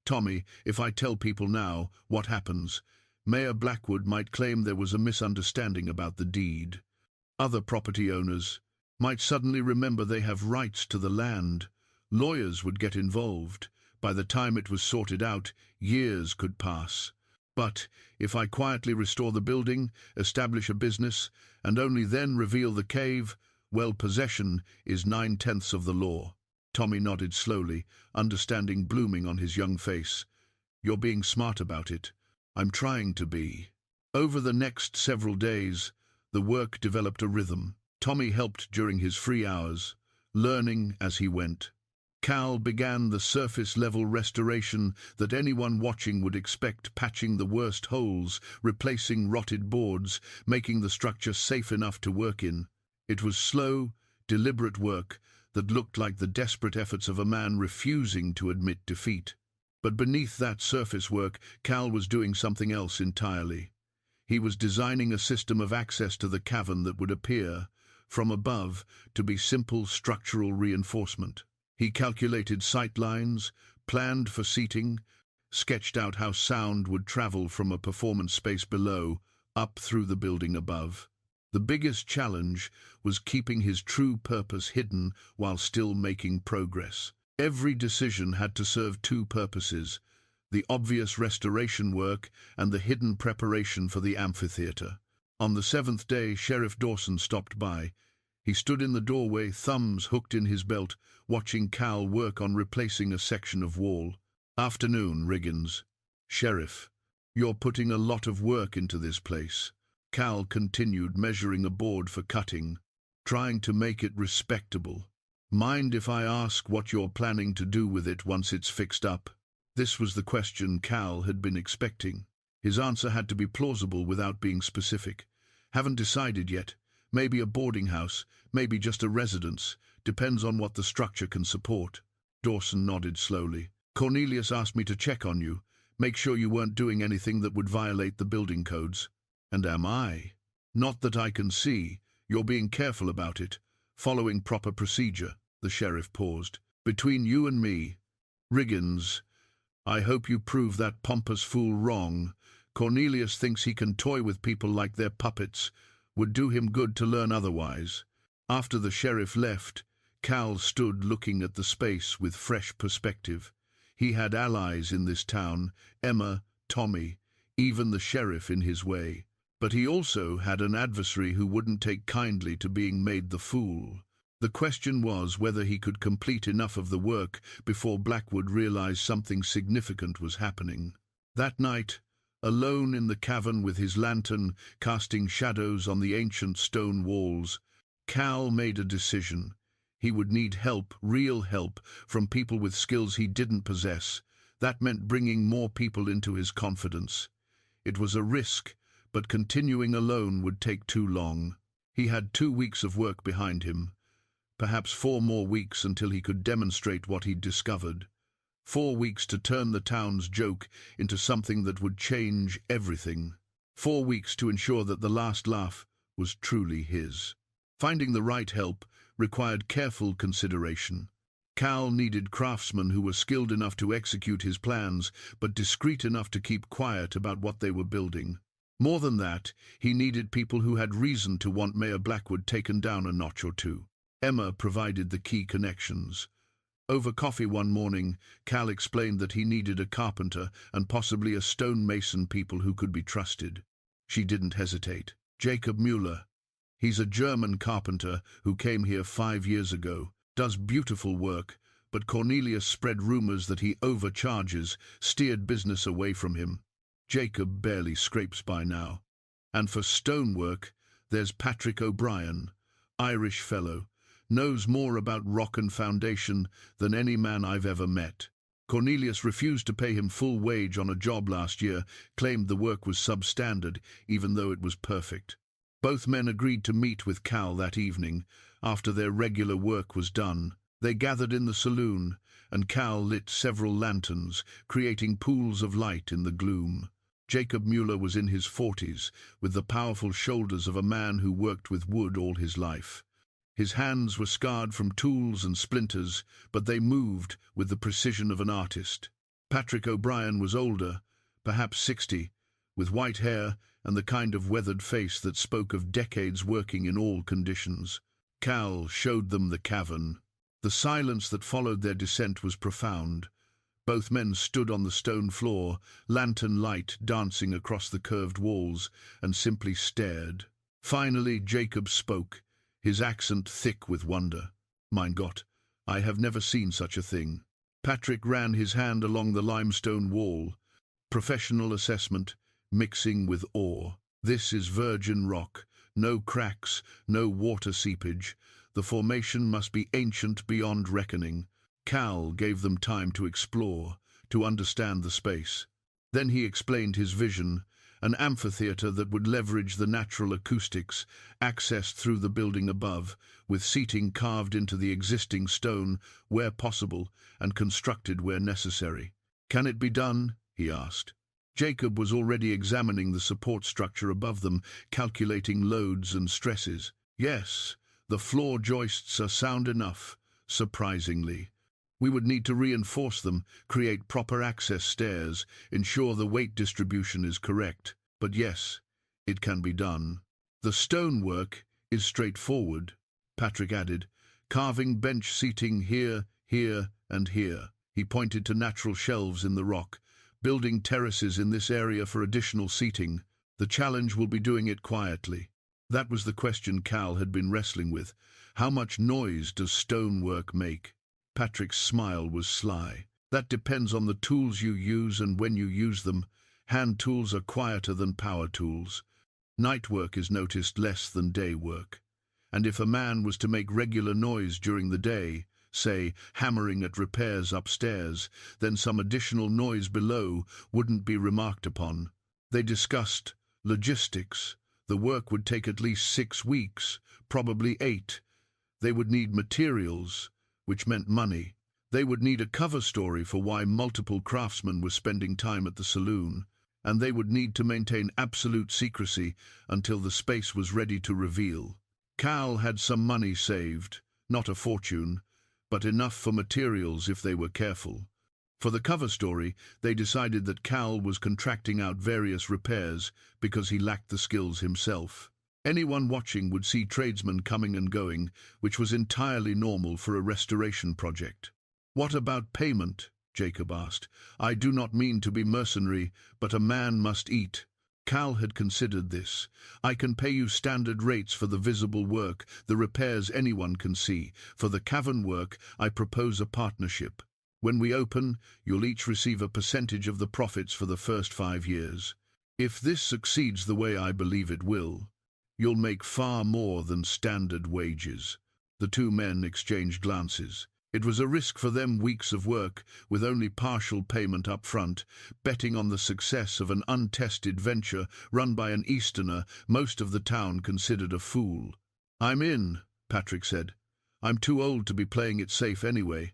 "Tommy, if I tell people now, what happens? Mayor Blackwood might claim there was a misunderstanding about the deed. Other property owners might suddenly remember they have rights to the land. Lawyers would get involved. By the time it was sorted out, years could pass. But if I quietly restore the building, establish a business, and only then reveal the cave, well, possession is 9/10 of the law." Tommy nodded slowly, understanding blooming on his young face. "You're being smart about it." "I'm trying to be." Over the next several days, the work developed a rhythm. Tommy helped during his free hours, learning as he went. Cal began the surface-level restoration that anyone watching would expect, patching the worst holes, replacing rotted boards, making the structure safe enough to work in. It was slow, deliberate work that looked like the desperate efforts of a man refusing to admit defeat. But beneath that surface work, Cal was doing something else entirely. He was designing a system of access to the cavern that would appear, from above, to be simple structural reinforcement. He calculated sight lines, planned for seating, sketched out how sound would travel from a performance space below, up through the building above. The biggest challenge was keeping his true purpose hidden while still making progress. Every decision had to serve two purposes: the obvious restoration work and the hidden preparation for the amphitheater. On the seventh day, Sheriff Dawson stopped by. He stood in the doorway, thumbs hooked in his belt, watching Cal work on replacing a section of wall. "Afternoon, Riggins." "Sheriff, you're putting a lot of work into this place." Cal continued, measuring a board for cutting, trying to make it respectable. "Mind if I ask what you're planning to do with it once it's fixed up?" This was the question Cal had been expecting. His answer had to be plausible without being specific. "Haven't decided yet. Maybe a boarding house, maybe just a residence. Depends on what the structure can support." Dawson nodded slowly. "Cornelius asked me to check on you, make sure you weren't doing anything that would violate the building codes." "And am I?" "Not that I can see. You're being careful about it, following proper procedure." The sheriff paused. "Between you and me, Riggins, I hope you prove that pompous fool wrong. Cornelius thinks he can toy with people like they're puppets. Would do him good to learn otherwise." After the sheriff left, Cal stood looking at the space with fresh perspective. He had allies in this town: Emma, Tommy, even the sheriff in his way. But he also had an adversary who wouldn't take kindly to being made the fool. The question was whether he could complete enough of the work before Blackwood realized something significant was happening. That night, alone in the cavern with his lantern casting shadows on the ancient stone walls, Cal made a decision. He would need help, real help, from people with skills he didn't possess. That meant bringing more people into his confidence. It was a risk, but continuing alone would take too long. He had 2 weeks of work behind him. Perhaps 4 more weeks until he could demonstrate what he'd discovered. 4 weeks to turn the town's joke into something that would change everything. 4 weeks to ensure that the last laugh was truly his. Finding the right help required careful consideration. Cal needed craftsmen who were skilled enough to execute his plans, but discreet enough to keep quiet about what they were building. More than that, he needed people who had reason to want Mayor Blackwood taken down a notch or two. Emma provided the key connections. Over coffee one morning, Cal explained that he needed a carpenter and possibly a stonemason, people who could be trusted. She didn't hesitate. "Jacob Mueller. He's a German carpenter who came here 5 years ago. Does beautiful work, but Cornelius spread rumors that he overcharges, steered business away from him. Jacob barely scrapes by now. And for stonework, there's Patrick O'Brien, Irish fellow, knows more about rock and foundation than any man I've ever met. Cornelius refused to pay him full wage on a job last year, claimed the work was substandard, even though it was perfect." Both men agreed to meet with Cal that evening, after their regular work was done. They gathered in the saloon, and Cal lit several lanterns, creating pools of light in the gloom. Jacob Mueller was in his 40s, with the powerful shoulders of a man who worked with wood all his life. His hands were scarred from tools and splinters, but they moved with the precision of an artist. Patrick O'Brien was older, perhaps 60, with white hair and the kind of weathered face that spoke of decades working in all conditions. Cal showed them the cavern. The silence that followed their descent was profound. Both men stood on the stone floor, lantern light dancing across the curved walls, and simply stared. Finally, Jacob spoke, his accent thick with wonder. "Mein Gott, I have never seen such a thing." Patrick ran his hand along the limestone wall. Professional assessment, mixing with awe. "This is virgin rock, no cracks, no water seepage. The formation must be ancient beyond reckoning. Cal gave them time to explore, to understand the space. Then he explained his vision, an amphitheater that would leverage the natural acoustics, accessed through the building above, with seating carved into the existing stone where possible and constructed where necessary. "Can it be done?" he asked. Jacob was already examining the support structure above them, calculating loads and stresses. "Yes, the floor joists are sound enough, surprisingly. We would need to reinforce them, create proper access stairs, ensure the weight distribution is correct. But yes, it can be done." "The stonework is straightforward," Patrick added, "carving bench seating here, here, and here." He pointed to natural shelves in the rock, building terraces in this area for additional seating. "The challenge will be doing it quietly." That was the question Cal had been wrestling with. How much noise does stonework make? Patrick's smile was sly. "That depends on the tools you use and when you use them. Hand tools are quieter than power tools. Night work is noticed less than day work. And if a man was to make regular noise during the day, say, hammering at repairs upstairs, then some additional noise below wouldn't be remarked upon." They discussed logistics. The work would take at least 6 weeks, probably 8. They would need materials, which meant money. They would need a cover story for why multiple craftsmen were spending time at the saloon, and they would need to maintain absolute secrecy until the space was ready to reveal. Cal had some money saved, not a fortune, but enough for materials if they were careful. For the cover story, they decided that Cal was contracting out various repairs because he lacked the skills himself. Anyone watching would see tradesmen coming and going, which was entirely normal for a restoration project. "What about payment?" Jacob asked. "I do not mean to be mercenary, but a man must eat." Cal had considered this. "I can pay you standard rates for the visible work, the repairs anyone can see. For the cavern work, I propose a partnership. When we open, you'll each receive a percentage of the profits for the first 5 years. If this succeeds the way I believe it will, you'll make far more than standard wages." The two men exchanged glances. It was a risk for them, weeks of work, with only partial payment up front, betting on the success of an untested venture run by an Easterner most of the town considered a fool. "I'm in," Patrick said. "I'm too old to be playing it safe anyway,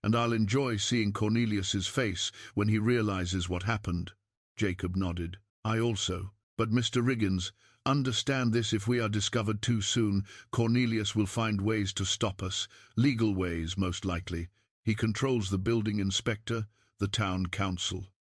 and I'll enjoy seeing Cornelius's face when he realizes what happened." Jacob nodded. "I also. But Mr. Riggins, understand this: if we are discovered too soon, Cornelius will find ways to stop us, legal ways most likely. He controls the building inspector, the town council.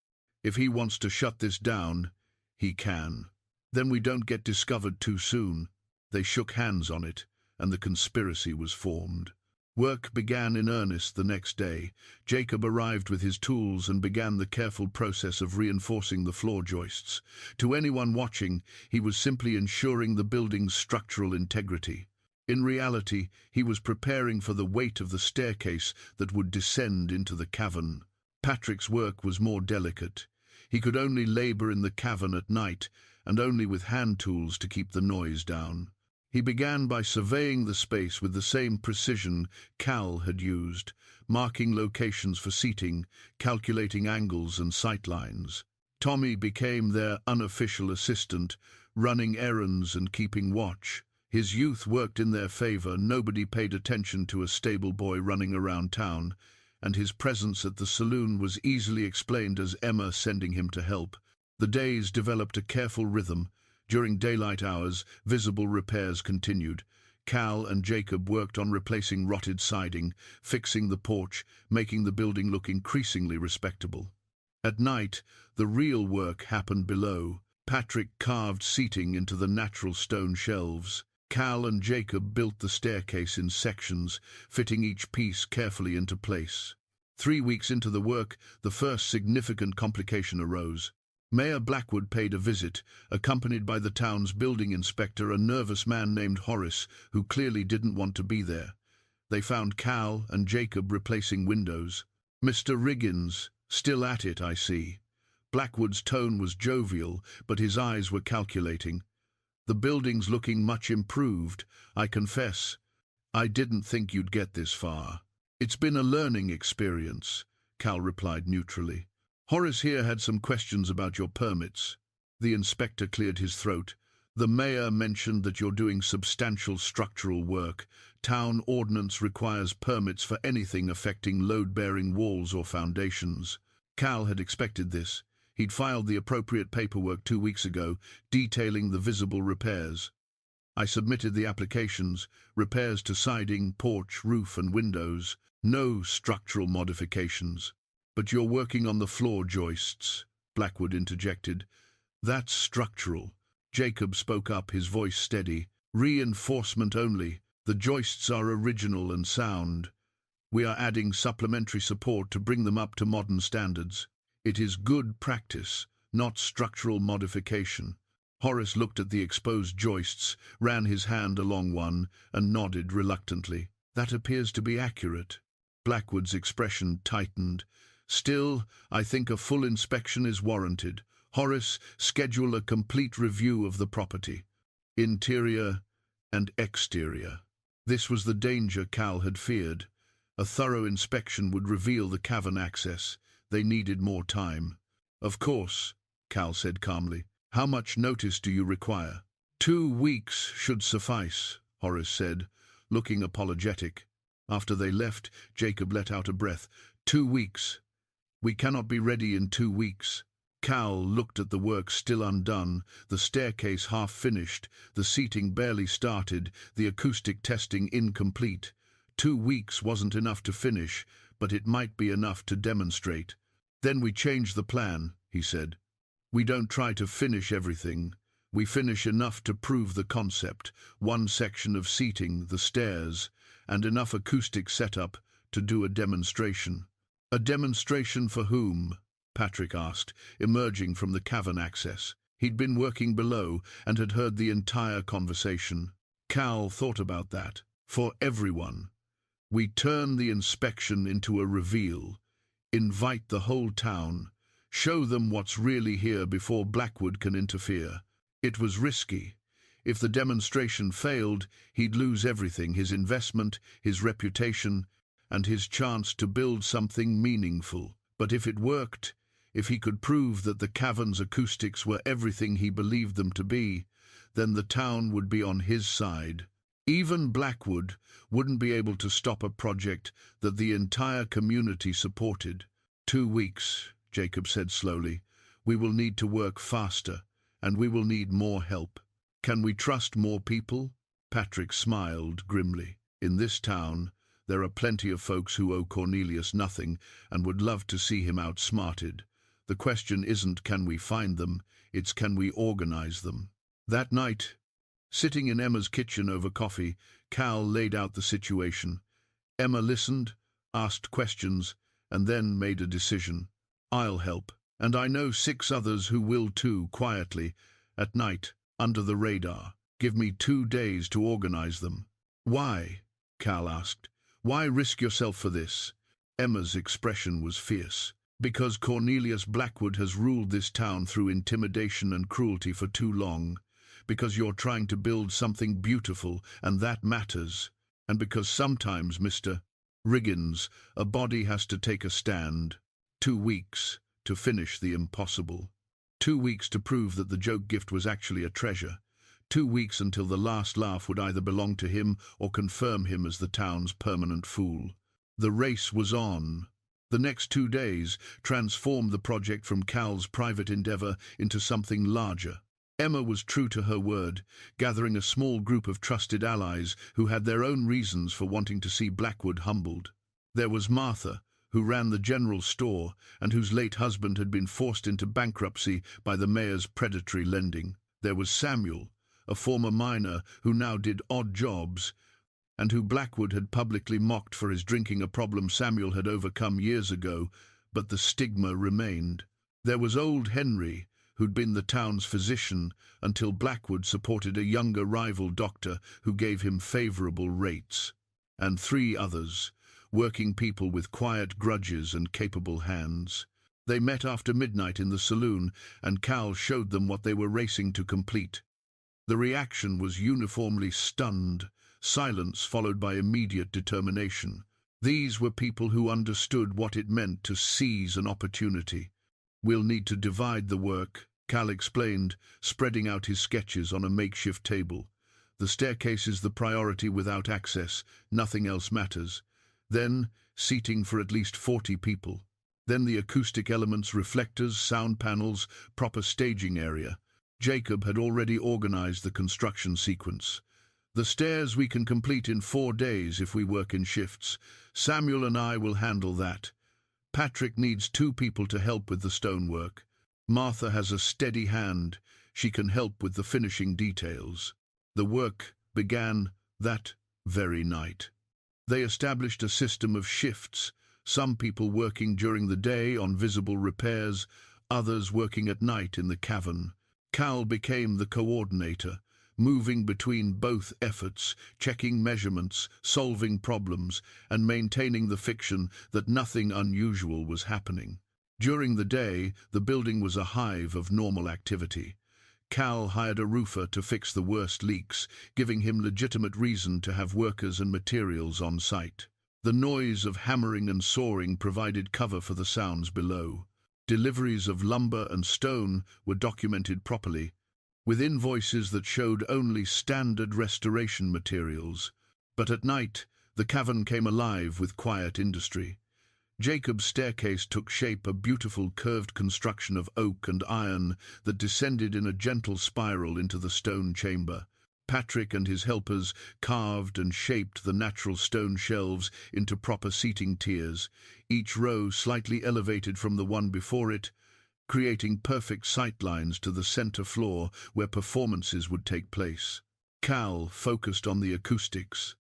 If he wants to shut this down, he can. Then we don't get discovered too soon." They shook hands on it, and the conspiracy was formed. Work began in earnest the next day. Jacob arrived with his tools and began the careful process of reinforcing the floor joists. To anyone watching, he was simply ensuring the building's structural integrity. In reality, he was preparing for the weight of the staircase that would descend into the cavern. Patrick's work was more delicate. He could only labor in the cavern at night, and only with hand tools to keep the noise down. He began by surveying the space with the same precision Cal had used, marking locations for seating, calculating angles and sightlines. Tommy became their unofficial assistant, running errands and keeping watch. His youth worked in their favor. Nobody paid attention to a stable boy running around town, and his presence at the saloon was easily explained as Emma sending him to help. The days developed a careful rhythm. During daylight hours, visible repairs continued. Cal and Jacob worked on replacing rotted siding, fixing the porch, making the building look increasingly respectable. At night, the real work happened below. Patrick carved seating into the natural stone shelves. Cal and Jacob built the staircase in sections, fitting each piece carefully into place. 3 weeks into the work, the first significant complication arose. Mayor Blackwood paid a visit, accompanied by the town's building inspector, a nervous man named Horace, who clearly didn't want to be there. They found Cal and Jacob replacing windows. "Mr. Riggins, still at it, I see." Blackwood's tone was jovial, but his eyes were calculating. "The building's looking much improved. I confess, I didn't think you'd get this far." It's been a learning experience, Cal replied neutrally. Horace here had some questions about your permits. The inspector cleared his throat. The mayor mentioned that you're doing substantial structural work. Town ordinance requires permits for anything affecting load-bearing walls or foundations. Cal had expected this. He'd filed the appropriate paperwork 2 weeks ago, detailing the visible repairs. I submitted the applications, repairs to siding, porch, roof and windows. No structural modifications. But you're working on the floor joists, Blackwood interjected. That's structural. Jacob spoke up, his voice steady. Reinforcement only. The joists are original and sound. We are adding supplementary support to bring them up to modern standards. It is good practice, not structural modification. Horace looked at the exposed joists, ran his hand along one, and nodded reluctantly. That appears to be accurate. Blackwood's expression tightened. Still, I think a full inspection is warranted. Horace, schedule a complete review of the property. Interior and exterior. This was the danger Cal had feared. A thorough inspection would reveal the cavern access. They needed more time. Of course, Cal said calmly. How much notice do you require? 2 weeks should suffice, Horace said, looking apologetic. After they left, Jacob let out a breath. 2 weeks. We cannot be ready in 2 weeks. Cal looked at the work still undone, the staircase half finished, the seating barely started, the acoustic testing incomplete. 2 weeks wasn't enough to finish, but it might be enough to demonstrate. Then we change the plan, he said. We don't try to finish everything. We finish enough to prove the concept, one section of seating, the stairs, and enough acoustic setup to do a demonstration. A demonstration for whom? Patrick asked, emerging from the cavern access. He'd been working below and had heard the entire conversation. Cal thought about that. For everyone. We turn the inspection into a reveal. Invite the whole town. Show them what's really here before Blackwood can interfere. It was risky. If the demonstration failed, he'd lose everything, his investment, his reputation, and his chance to build something meaningful. But if it worked, if he could prove that the cavern's acoustics were everything he believed them to be, then the town would be on his side. Even Blackwood wouldn't be able to stop a project that the entire community supported. 2 weeks, Jacob said slowly. We will need to work faster, and we will need more help. Can we trust more people? Patrick smiled grimly. In this town, there are plenty of folks who owe Cornelius nothing and would love to see him outsmarted. The question isn't can we find them, it's can we organize them. That night, sitting in Emma's kitchen over coffee, Cal laid out the situation. Emma listened, asked questions, and then made a decision. I'll help, and I know 6 others who will too, quietly, at night, under the radar. Give me 2 days to organize them. Why? Cal asked. Why risk yourself for this? Emma's expression was fierce. Because Cornelius Blackwood has ruled this town through intimidation and cruelty for too long. Because you're trying to build something beautiful, and that matters. And because sometimes, Mr. Riggins, a body has to take a stand. 2 weeks to finish the impossible. 2 weeks to prove that the joke gift was actually a treasure. 2 weeks until the last laugh would either belong to him or confirm him as the town's permanent fool. The race was on. The next 2 days transformed the project from Cal's private endeavor into something larger. Emma was true to her word, gathering a small group of trusted allies who had their own reasons for wanting to see Blackwood humbled. There was Martha, who ran the general store and whose late husband had been forced into bankruptcy by the mayor's predatory lending. There was Samuel, a former miner who now did odd jobs, and who Blackwood had publicly mocked for his drinking, a problem Samuel had overcome years ago, but the stigma remained. There was old Henry, who'd been the town's physician until Blackwood supported a younger rival doctor who gave him favorable rates. And 3 others, working people with quiet grudges and capable hands. They met after midnight in the saloon, and Cal showed them what they were racing to complete. The reaction was uniformly stunned, silence followed by immediate determination. These were people who understood what it meant to seize an opportunity. "We'll need to divide the work," Cal explained, spreading out his sketches on a makeshift table. "The staircase is the priority. Without access, nothing else matters. Then, seating for at least 40 people. Then the acoustic elements, reflectors, sound panels, proper staging area." Jacob had already organized the construction sequence. "The stairs we can complete in 4 days if we work in shifts. Samuel and I will handle that. Patrick needs 2 people to help with the stonework. Martha has a steady hand. She can help with the finishing details." The work began that very night. They established a system of shifts, some people working during the day on visible repairs, others working at night in the cavern. Cal became the coordinator, moving between both efforts, checking measurements, solving problems, and maintaining the fiction that nothing unusual was happening. During the day, the building was a hive of normal activity. Cal hired a roofer to fix the worst leaks, giving him legitimate reason to have workers and materials on site. The noise of hammering and sawing provided cover for the sounds below. Deliveries of lumber and stone were documented properly, with invoices that showed only standard restoration materials. But at night, the cavern came alive with quiet industry. Jacob's staircase took shape, a beautiful curved construction of oak and iron that descended in a gentle spiral into the stone chamber. Patrick and his helpers carved and shaped the natural stone shelves into proper seating tiers, each row slightly elevated from the one before it, creating perfect sightlines to the center floor where performances would take place. Cal focused on the acoustics.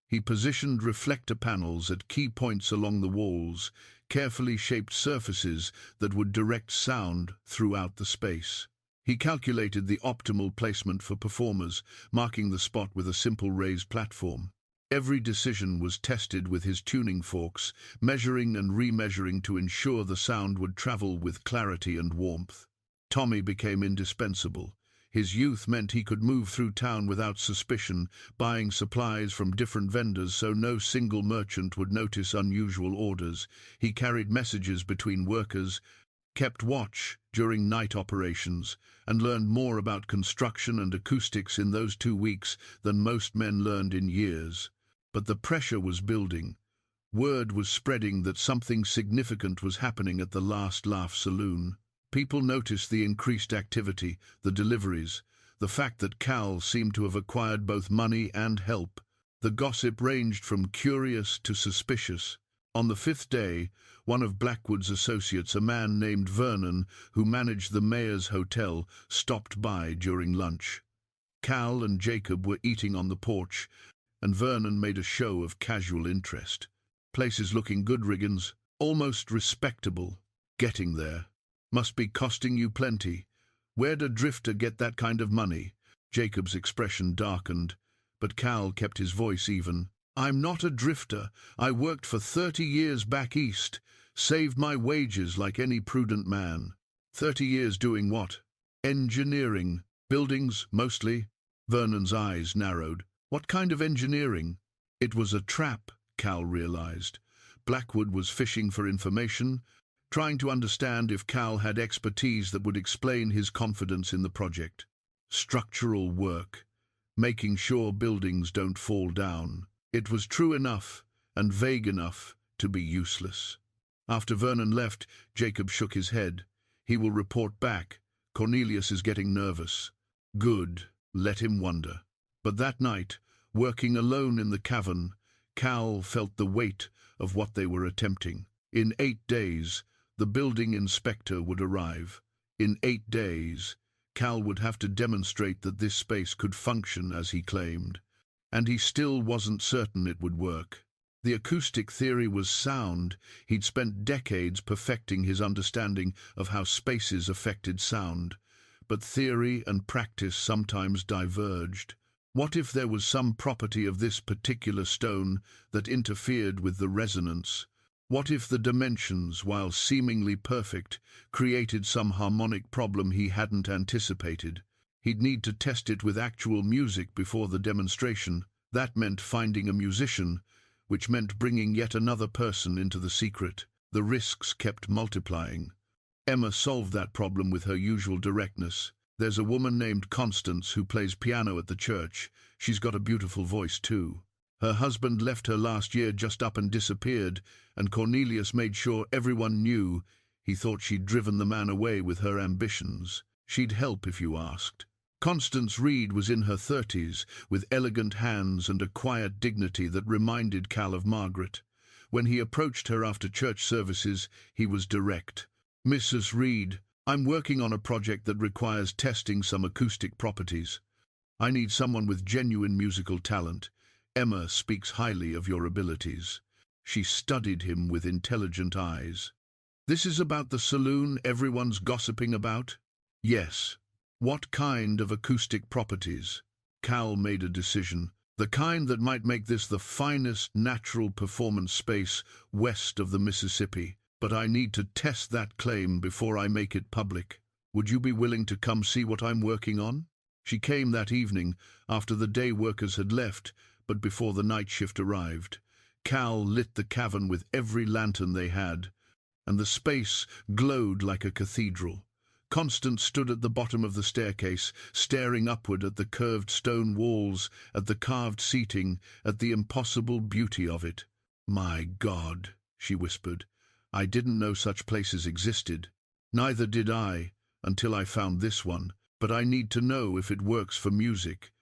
He positioned reflector panels at key points along the walls, carefully shaped surfaces that would direct sound throughout the space. He calculated the optimal placement for performers, marking the spot with a simple raised platform. Every decision was tested with his tuning forks, measuring and remeasuring to ensure the sound would travel with clarity and warmth. Tommy became indispensable. His youth meant he could move through town without suspicion, buying supplies from different vendors so no single merchant would notice unusual orders. He carried messages between workers, kept watch during night operations, and learned more about construction and acoustics in those 2 weeks than most men learned in years. But the pressure was building. Word was spreading that something significant was happening at the Last Laugh Saloon. People noticed the increased activity, the deliveries, the fact that Cal seemed to have acquired both money and help. The gossip ranged from curious to suspicious. On the 5th day, one of Blackwood's associates, a man named Vernon, who managed the mayor's hotel, stopped by during lunch. Cal and Jacob were eating on the porch, and Vernon made a show of casual interest. "Place is looking good, Riggins. Almost respectable. Getting there. Must be costing you plenty. Where'd a drifter get that kind of money?" Jacob's expression darkened, but Cal kept his voice even. "I'm not a drifter. I worked for 30 years back east, saved my wages like any prudent man." 30 years doing what? "Engineering. Buildings, mostly." Vernon's eyes narrowed. "What kind of engineering?" It was a trap, Cal realized. Blackwood was fishing for information, trying to understand if Cal had expertise that would explain his confidence in the project. Structural work, making sure buildings don't fall down. It was true enough and vague enough to be useless. After Vernon left, Jacob shook his head. "He will report back. Cornelius is getting nervous." Good, let him wonder. But that night, working alone in the cavern, Cal felt the weight of what they were attempting. In 8 days, the building inspector would arrive. In 8 days, Cal would have to demonstrate that this space could function as he claimed. And he still wasn't certain it would work. The acoustic theory was sound. He'd spent decades perfecting his understanding of how spaces affected sound. But theory and practice sometimes diverged. What if there was some property of this particular stone that interfered with the resonance? What if the dimensions, while seemingly perfect, created some harmonic problem he hadn't anticipated? He'd need to test it with actual music before the demonstration. That meant finding a musician, which meant bringing yet another person into the secret. The risks kept multiplying. Emma solved that problem with her usual directness. There's a woman named Constance who plays piano at the church. She's got a beautiful voice too. Her husband left her last year, just up and disappeared, and Cornelius made sure everyone knew. He thought she'd driven the man away with her ambitions. She'd help if you asked. Constance Reed was in her 30s, with elegant hands and a quiet dignity that reminded Cal of Margaret. When he approached her after church services, he was direct. "Mrs. Reed, I'm working on a project that requires testing some acoustic properties. I need someone with genuine musical talent. Emma speaks highly of your abilities." She studied him with intelligent eyes. "This is about the saloon everyone's gossiping about?" "Yes." "What kind of acoustic properties?" Cal made a decision. "The kind that might make this the finest natural performance space west of the Mississippi. But I need to test that claim before I make it public. Would you be willing to come see what I'm working on?" She came that evening, after the day workers had left, but before the night shift arrived. Cal lit the cavern with every lantern they had, and the space glowed like a cathedral. Constance stood at the bottom of the staircase, staring upward at the curved stone walls, at the carved seating, at the impossible beauty of it. "My God," she whispered, "I didn't know such places existed." "Neither did I, until I found this one, but I need to know if it works for music.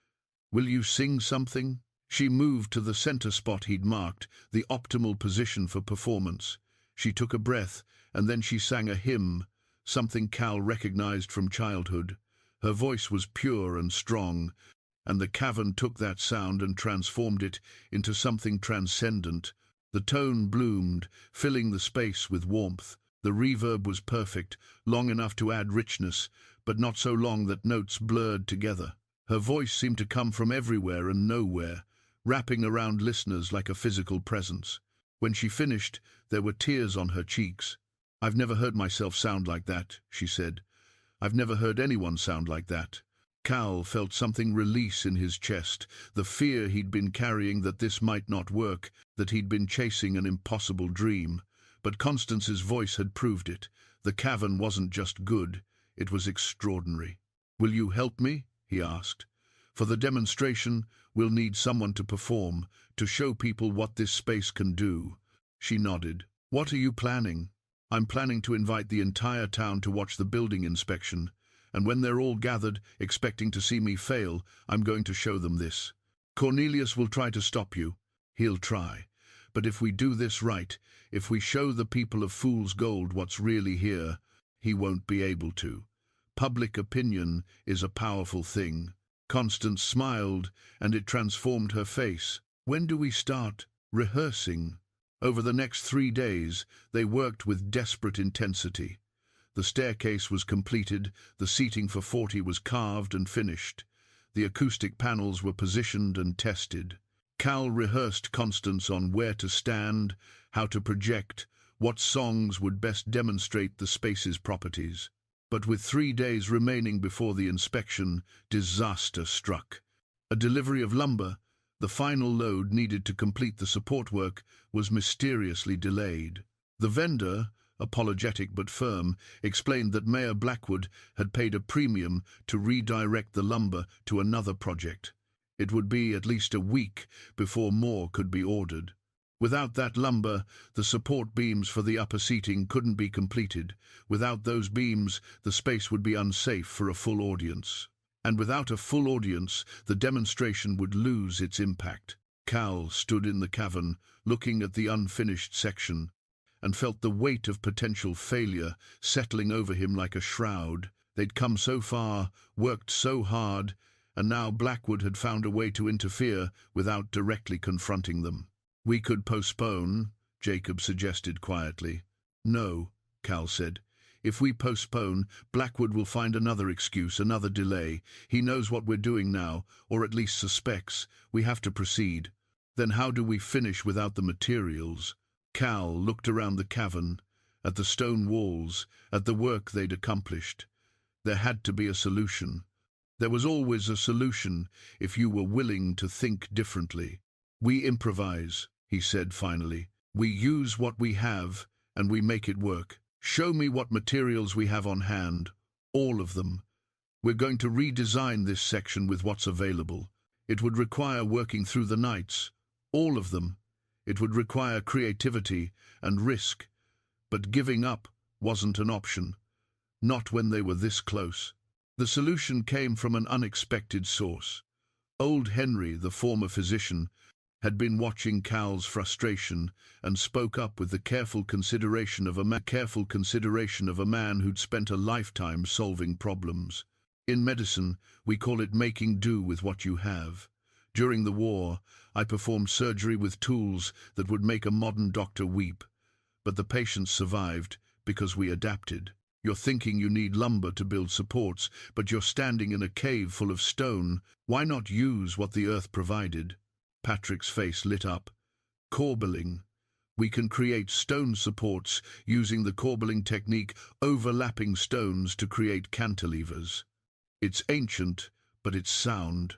Will you sing something?" She moved to the center spot he'd marked, the optimal position for performance. She took a breath, and then she sang a hymn, something Cal recognized from childhood. Her voice was pure and strong, and the cavern took that sound and transformed it into something transcendent. The tone bloomed, filling the space with warmth. The reverb was perfect, long enough to add richness, but not so long that notes blurred together. Her voice seemed to come from everywhere and nowhere, wrapping around listeners like a physical presence. When she finished, there were tears on her cheeks. "I've never heard myself sound like that," she said. "I've never heard anyone sound like that." Cal felt something release in his chest, the fear he'd been carrying that this might not work, that he'd been chasing an impossible dream. But Constance's voice had proved it. The cavern wasn't just good, it was extraordinary. "Will you help me?" he asked. "For the demonstration, we'll need someone to perform, to show people what this space can do." She nodded. "What are you planning?" "I'm planning to invite the entire town to watch the building inspection, and when they're all gathered, expecting to see me fail, I'm going to show them this. Cornelius will try to stop you. He'll try. But if we do this right, if we show the people of Fool's Gold what's really here, he won't be able to. Public opinion is a powerful thing." Constance smiled, and it transformed her face. "When do we start rehearsing?" Over the next 3 days, they worked with desperate intensity. The staircase was completed, the seating for 40 was carved and finished. The acoustic panels were positioned and tested. Cal rehearsed Constance on where to stand, how to project, what songs would best demonstrate the space's properties. But with 3 days remaining before the inspection, disaster struck. A delivery of lumber, the final load needed to complete the support work, was mysteriously delayed. The vendor, apologetic but firm, explained that Mayor Blackwood had paid a premium to redirect the lumber to another project. It would be at least a week before more could be ordered. Without that lumber, the support beams for the upper seating couldn't be completed. Without those beams, the space would be unsafe for a full audience. And without a full audience, the demonstration would lose its impact. Cal stood in the cavern, looking at the unfinished section, and felt the weight of potential failure settling over him like a shroud. They'd come so far, worked so hard, and now Blackwood had found a way to interfere without directly confronting them. "We could postpone," Jacob suggested quietly. "No," Cal said. "If we postpone, Blackwood will find another excuse, another delay. He knows what we're doing now, or at least suspects. We have to proceed. Then how do we finish without the materials?" Cal looked around the cavern, at the stone walls, at the work they'd accomplished. There had to be a solution. There was always a solution if you were willing to think differently. "We improvise," he said finally. We use what we have, and we make it work. Show me what materials we have on hand. All of them. We're going to redesign this section with what's available. It would require working through the nights. All of them. It would require creativity and risk. But giving up wasn't an option. Not when they were this close. The solution came from an unexpected source. Old Henry, the former physician, had been watching Cal's frustration and spoke up with the careful consideration of a man who'd spent a lifetime solving problems. In medicine, we call it making do with what you have. During the war, I performed surgery with tools that would make a modern doctor weep. But the patients survived because we adapted. You're thinking you need lumber to build supports, but you're standing in a cave full of stone. Why not use what the earth provided? Patrick's face lit up. Corbelling. We can create stone supports using the corbelling technique, overlapping stones to create cantilevers. It's ancient, but it's sound.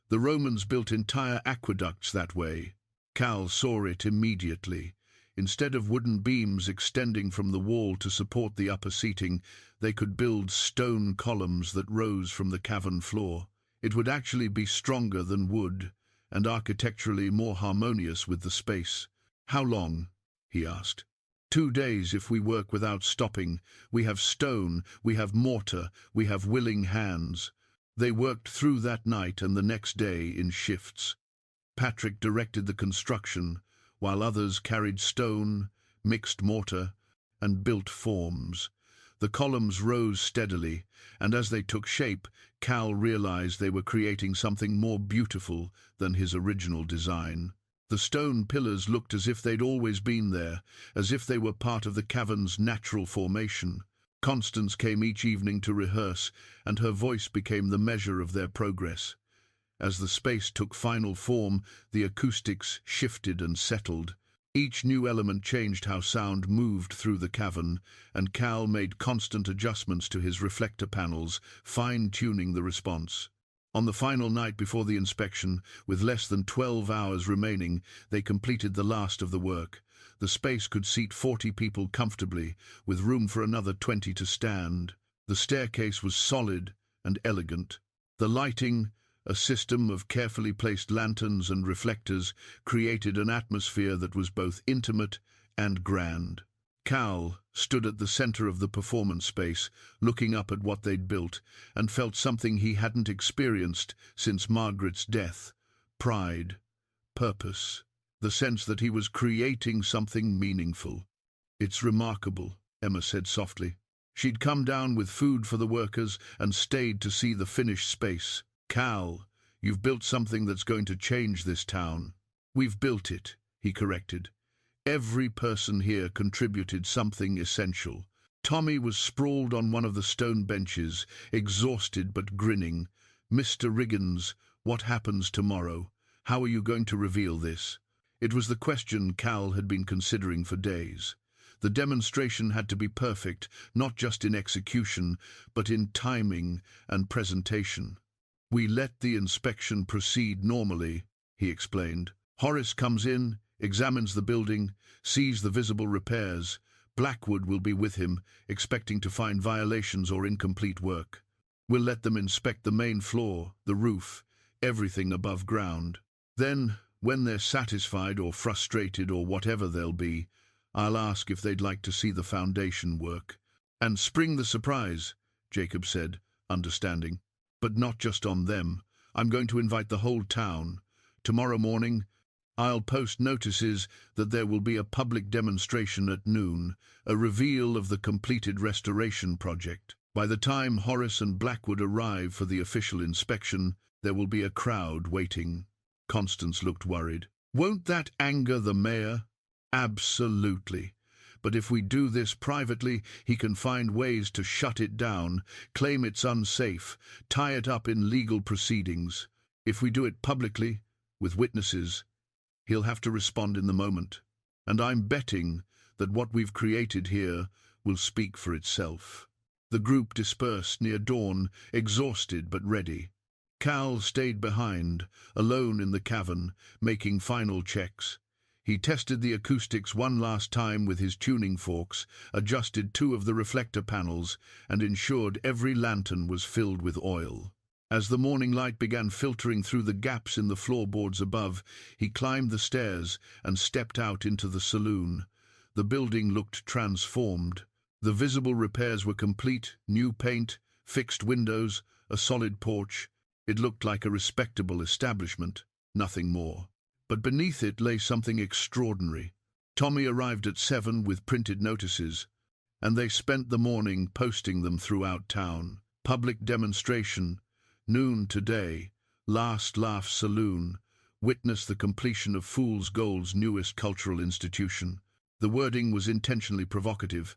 The Romans built entire aqueducts that way. Cal saw it immediately. Instead of wooden beams extending from the wall to support the upper seating, they could build stone columns that rose from the cavern floor. It would actually be stronger than wood, and architecturally more harmonious with the space. How long? He asked. 2 days if we work without stopping. We have stone, we have mortar, we have willing hands. They worked through that night and the next day in shifts. Patrick directed the construction, while others carried stone, mixed mortar, and built forms. The columns rose steadily, and as they took shape, Cal realized they were creating something more beautiful than his original design. The stone pillars looked as if they'd always been there, as if they were part of the cavern's natural formation. Constance came each evening to rehearse, and her voice became the measure of their progress. As the space took final form, the acoustics shifted and settled. Each new element changed how sound moved through the cavern, and Cal made constant adjustments to his reflector panels, fine-tuning the response. On the final night before the inspection, with less than 12 hours remaining, they completed the last of the work. The space could seat 40 people comfortably, with room for another 20 to stand. The staircase was solid and elegant. The lighting, a system of carefully placed lanterns and reflectors, created an atmosphere that was both intimate and grand. Cal stood at the center of the performance space, looking up at what they'd built, and felt something he hadn't experienced since Margaret's death: pride, purpose, the sense that he was creating something meaningful. "It's remarkable," Emma said softly. She'd come down with food for the workers and stayed to see the finished space. "Cal, you've built something that's going to change this town." "We've built it," he corrected. Every person here contributed something essential. Tommy was sprawled on one of the stone benches, exhausted but grinning. "Mr. Riggins, what happens tomorrow? How are you going to reveal this?" It was the question Cal had been considering for days. The demonstration had to be perfect, not just in execution, but in timing and presentation. "We let the inspection proceed normally," he explained. "Horace comes in, examines the building, sees the visible repairs. Blackwood will be with him, expecting to find violations or incomplete work. We'll let them inspect the main floor, the roof, everything above ground. Then, when they're satisfied or frustrated or whatever they'll be, I'll ask if they'd like to see the foundation work." "And spring the surprise," Jacob said, understanding. "But not just on them. I'm going to invite the whole town. Tomorrow morning, I'll post notices that there will be a public demonstration at noon, a reveal of the completed restoration project. By the time Horace and Blackwood arrive for the official inspection, there will be a crowd waiting." Constance looked worried. "Won't that anger the mayor?" "Absolutely. But if we do this privately, he can find ways to shut it down, claim it's unsafe, tie it up in legal proceedings. If we do it publicly, with witnesses, he'll have to respond in the moment. And I'm betting that what we've created here will speak for itself." The group dispersed near dawn, exhausted but ready. Cal stayed behind, alone in the cavern, making final checks. He tested the acoustics one last time with his tuning forks, adjusted two of the reflector panels, and ensured every lantern was filled with oil. As the morning light began filtering through the gaps in the floorboards above, he climbed the stairs and stepped out into the saloon. The building looked transformed. The visible repairs were complete: new paint, fixed windows, a solid porch. It looked like a respectable establishment, nothing more. But beneath it lay something extraordinary. Tommy arrived at 7 with printed notices, and they spent the morning posting them throughout town. Public demonstration, noon today, Last Laugh Saloon. Witness the completion of Fool's Gold's newest cultural institution. The wording was intentionally provocative.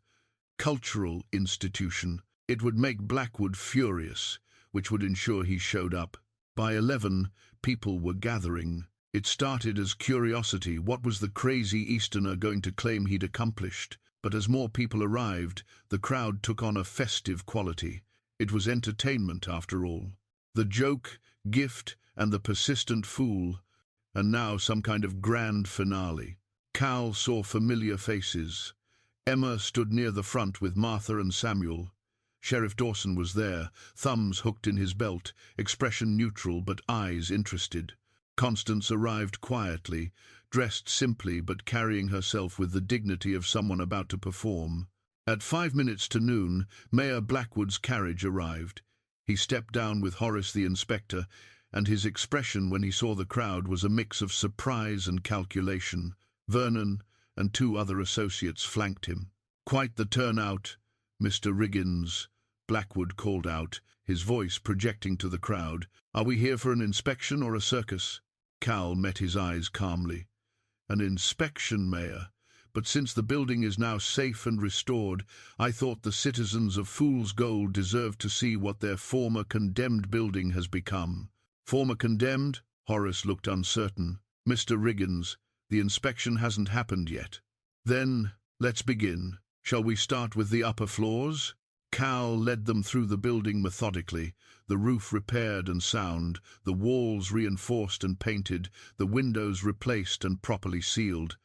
Cultural institution. It would make Blackwood furious, which would ensure he showed up. By 11, people were gathering. It started as curiosity. What was the crazy Easterner going to claim he'd accomplished? But as more people arrived, the crowd took on a festive quality. It was entertainment, after all. The joke, gift, and the persistent fool. And now some kind of grand finale. Cal saw familiar faces. Emma stood near the front with Martha and Samuel. Sheriff Dawson was there, thumbs hooked in his belt, expression neutral but eyes interested. Constance arrived quietly, dressed simply but carrying herself with the dignity of someone about to perform. At 5 minutes to noon, Mayor Blackwood's carriage arrived. He stepped down with Horace the inspector, and his expression when he saw the crowd was a mix of surprise and calculation. Vernon and 2 other associates flanked him. "Quite the turnout, Mr. Riggins," Blackwood called out, his voice projecting to the crowd. "Are we here for an inspection or a circus?" Cal met his eyes calmly. "An inspection, Mayor. But since the building is now safe and restored, I thought the citizens of Fool's Gold deserved to see what their former condemned building has become." "Former condemned?" Horace looked uncertain. "Mr. Riggins, the inspection hasn't happened yet." "Then, let's begin. Shall we start with the upper floors?" Cal led them through the building methodically, the roof repaired and sound, the walls reinforced and painted, the windows replaced and properly sealed,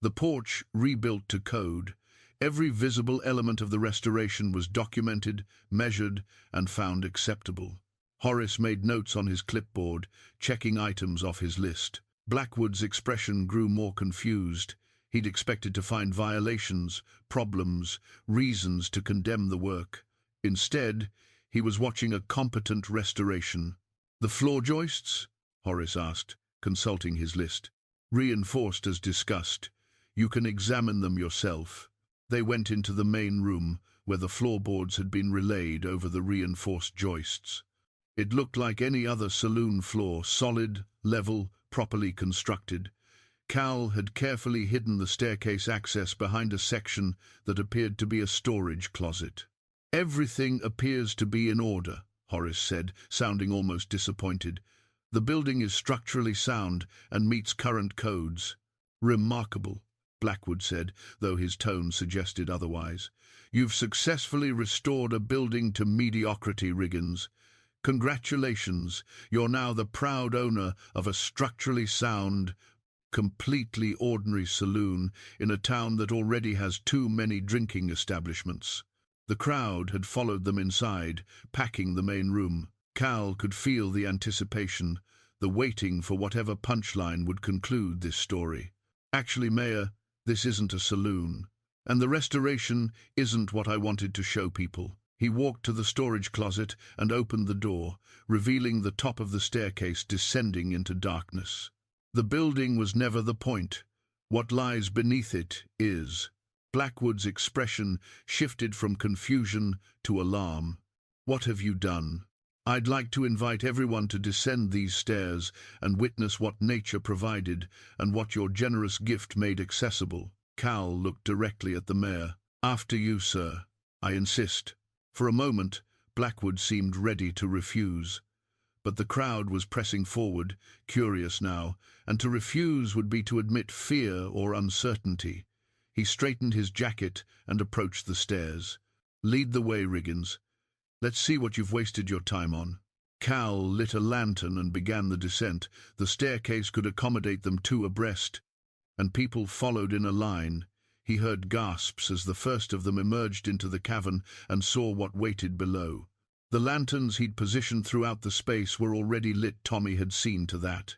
the porch rebuilt to code. Every visible element of the restoration was documented, measured, and found acceptable. Horace made notes on his clipboard, checking items off his list. Blackwood's expression grew more confused. He'd expected to find violations, problems, reasons to condemn the work. Instead, he was watching a competent restoration. "The floor joists?" Horace asked, consulting his list. "Reinforced as discussed. You can examine them yourself." They went into the main room, where the floorboards had been relayed over the reinforced joists. It looked like any other saloon floor, solid, level, properly constructed. Cal had carefully hidden the staircase access behind a section that appeared to be a storage closet. "Everything appears to be in order," Horace said, sounding almost disappointed. "The building is structurally sound and meets current codes." "Remarkable," Blackwood said, though his tone suggested otherwise. "You've successfully restored a building to mediocrity, Riggins. Congratulations, you're now the proud owner of a structurally sound, completely ordinary saloon in a town that already has too many drinking establishments." The crowd had followed them inside, packing the main room. Cal could feel the anticipation, the waiting for whatever punchline would conclude this story. "Actually, Mayor, this isn't a saloon. And the restoration isn't what I wanted to show people." He walked to the storage closet and opened the door, revealing the top of the staircase descending into darkness. "The building was never the point. What lies beneath it is." Blackwood's expression shifted from confusion to alarm. "What have you done?" "I'd like to invite everyone to descend these stairs and witness what nature provided and what your generous gift made accessible." Cal looked directly at the mayor. "After you, sir. I insist." For a moment, Blackwood seemed ready to refuse. But the crowd was pressing forward, curious now, and to refuse would be to admit fear or uncertainty. He straightened his jacket and approached the stairs. "Lead the way, Riggins. Let's see what you've wasted your time on." Cal lit a lantern and began the descent. The staircase could accommodate them 2 abreast. and people followed in a line. He heard gasps as the first of them emerged into the cavern and saw what waited below. The lanterns he'd positioned throughout the space were already lit. Tommy had seen to that.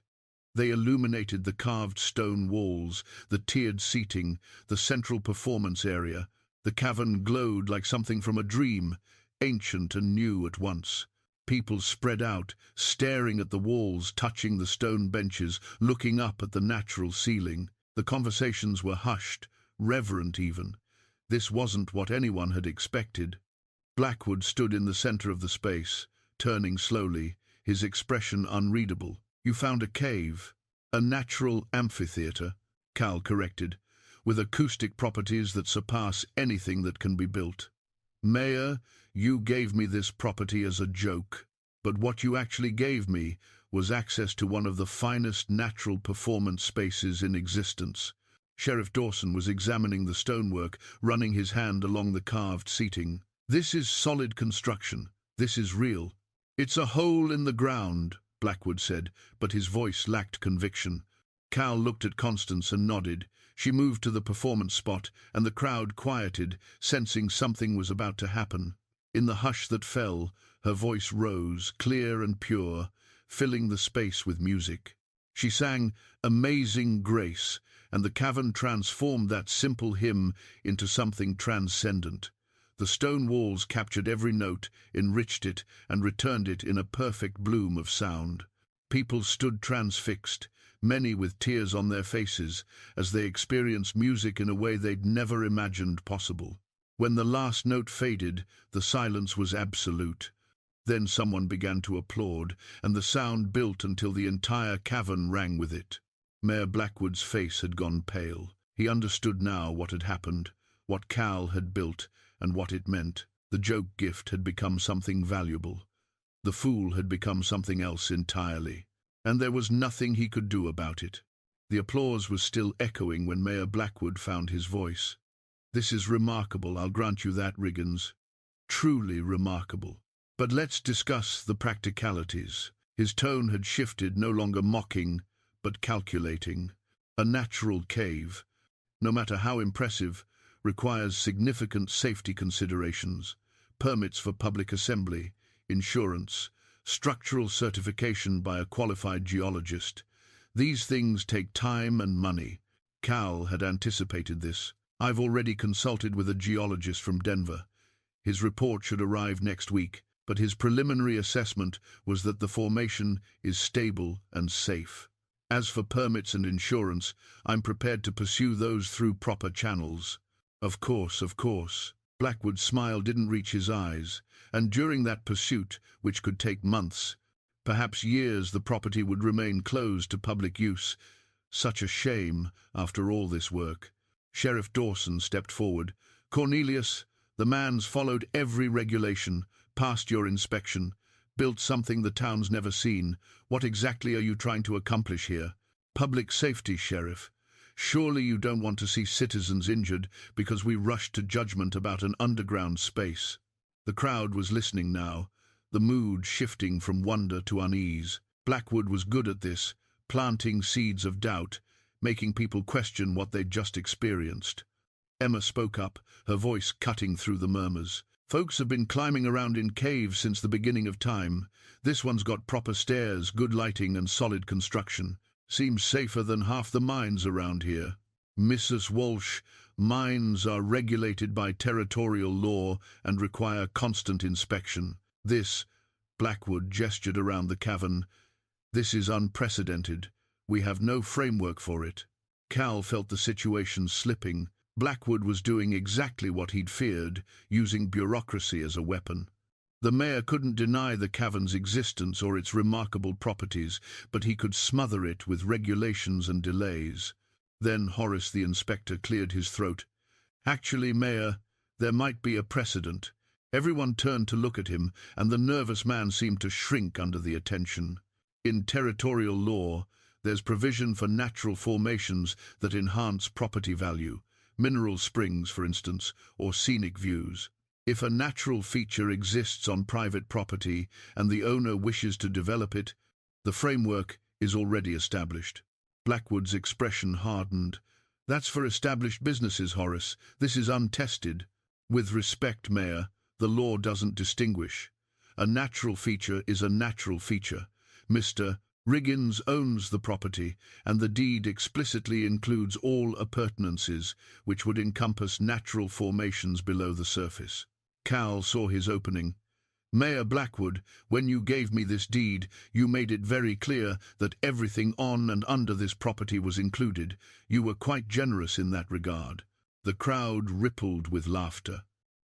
They illuminated the carved stone walls, the tiered seating, the central performance area. The cavern glowed like something from a dream, ancient and new at once. People spread out, staring at the walls, touching the stone benches, looking up at the natural ceiling. The conversations were hushed, reverent even. This wasn't what anyone had expected. Blackwood stood in the center of the space, turning slowly, his expression unreadable. "You found a cave, a natural amphitheater," Cal corrected, "with acoustic properties that surpass anything that can be built. Mayor, you gave me this property as a joke, but what you actually gave me was access to one of the finest natural performance spaces in existence." Sheriff Dawson was examining the stonework, running his hand along the carved seating. "This is solid construction. This is real." "It's a hole in the ground," Blackwood said, but his voice lacked conviction. Cal looked at Constance and nodded. She moved to the performance spot, and the crowd quieted, sensing something was about to happen. In the hush that fell, her voice rose, clear and pure, filling the space with music. She sang "Amazing Grace," and the cavern transformed that simple hymn into something transcendent. The stone walls captured every note, enriched it, and returned it in a perfect bloom of sound. People stood transfixed, many with tears on their faces, as they experienced music in a way they'd never imagined possible. When the last note faded, the silence was absolute. Then someone began to applaud, and the sound built until the entire cavern rang with it. Mayor Blackwood's face had gone pale. He understood now what had happened, what Cal had built, and what it meant. The joke gift had become something valuable. The fool had become something else entirely. And there was nothing he could do about it. The applause was still echoing when Mayor Blackwood found his voice. "This is remarkable, I'll grant you that, Riggins. Truly remarkable. But let's discuss the practicalities." His tone had shifted, no longer mocking, but calculating. A natural cave, no matter how impressive, requires significant safety considerations, permits for public assembly, insurance, structural certification by a qualified geologist. These things take time and money. Cal had anticipated this. "I've already consulted with a geologist from Denver. His report should arrive next week, but his preliminary assessment was that the formation is stable and safe. As for permits and insurance, I'm prepared to pursue those through proper channels." Of course. Blackwood's smile didn't reach his eyes, and during that pursuit, which could take months, perhaps years, the property would remain closed to public use. Such a shame, after all this work. Sheriff Dawson stepped forward. "Cornelius, the man's followed every regulation, passed your inspection, built something the town's never seen. What exactly are you trying to accomplish here?" "Public safety, Sheriff. Surely you don't want to see citizens injured because we rushed to judgment about an underground space." The crowd was listening now, the mood shifting from wonder to unease. Blackwood was good at this, planting seeds of doubt, making people question what they'd just experienced. Emma spoke up, her voice cutting through the murmurs. "Folks have been climbing around in caves since the beginning of time. This one's got proper stairs, good lighting, and solid construction. Seems safer than half the mines around here." "Mrs. Walsh, mines are regulated by territorial law and require constant inspection. This," Blackwood gestured around the cavern, "this is unprecedented. We have no framework for it." Cal felt the situation slipping. Blackwood was doing exactly what he'd feared, using bureaucracy as a weapon. The mayor couldn't deny the cavern's existence or its remarkable properties, but he could smother it with regulations and delays. Then Horace the inspector cleared his throat. "Actually, Mayor, there might be a precedent." Everyone turned to look at him, and the nervous man seemed to shrink under the attention. "In territorial law, there's provision for natural formations that enhance property value, mineral springs, for instance, or scenic views. If a natural feature exists on private property and the owner wishes to develop it, the framework is already established." Blackwood's expression hardened. That's for established businesses, Horace. This is untested. With respect, Mayor, the law doesn't distinguish. A natural feature is a natural feature. Mr. Riggins owns the property, and the deed explicitly includes all appurtenances, which would encompass natural formations below the surface. Cal saw his opening. Mayor Blackwood, when you gave me this deed, you made it very clear that everything on and under this property was included. You were quite generous in that regard. The crowd rippled with laughter.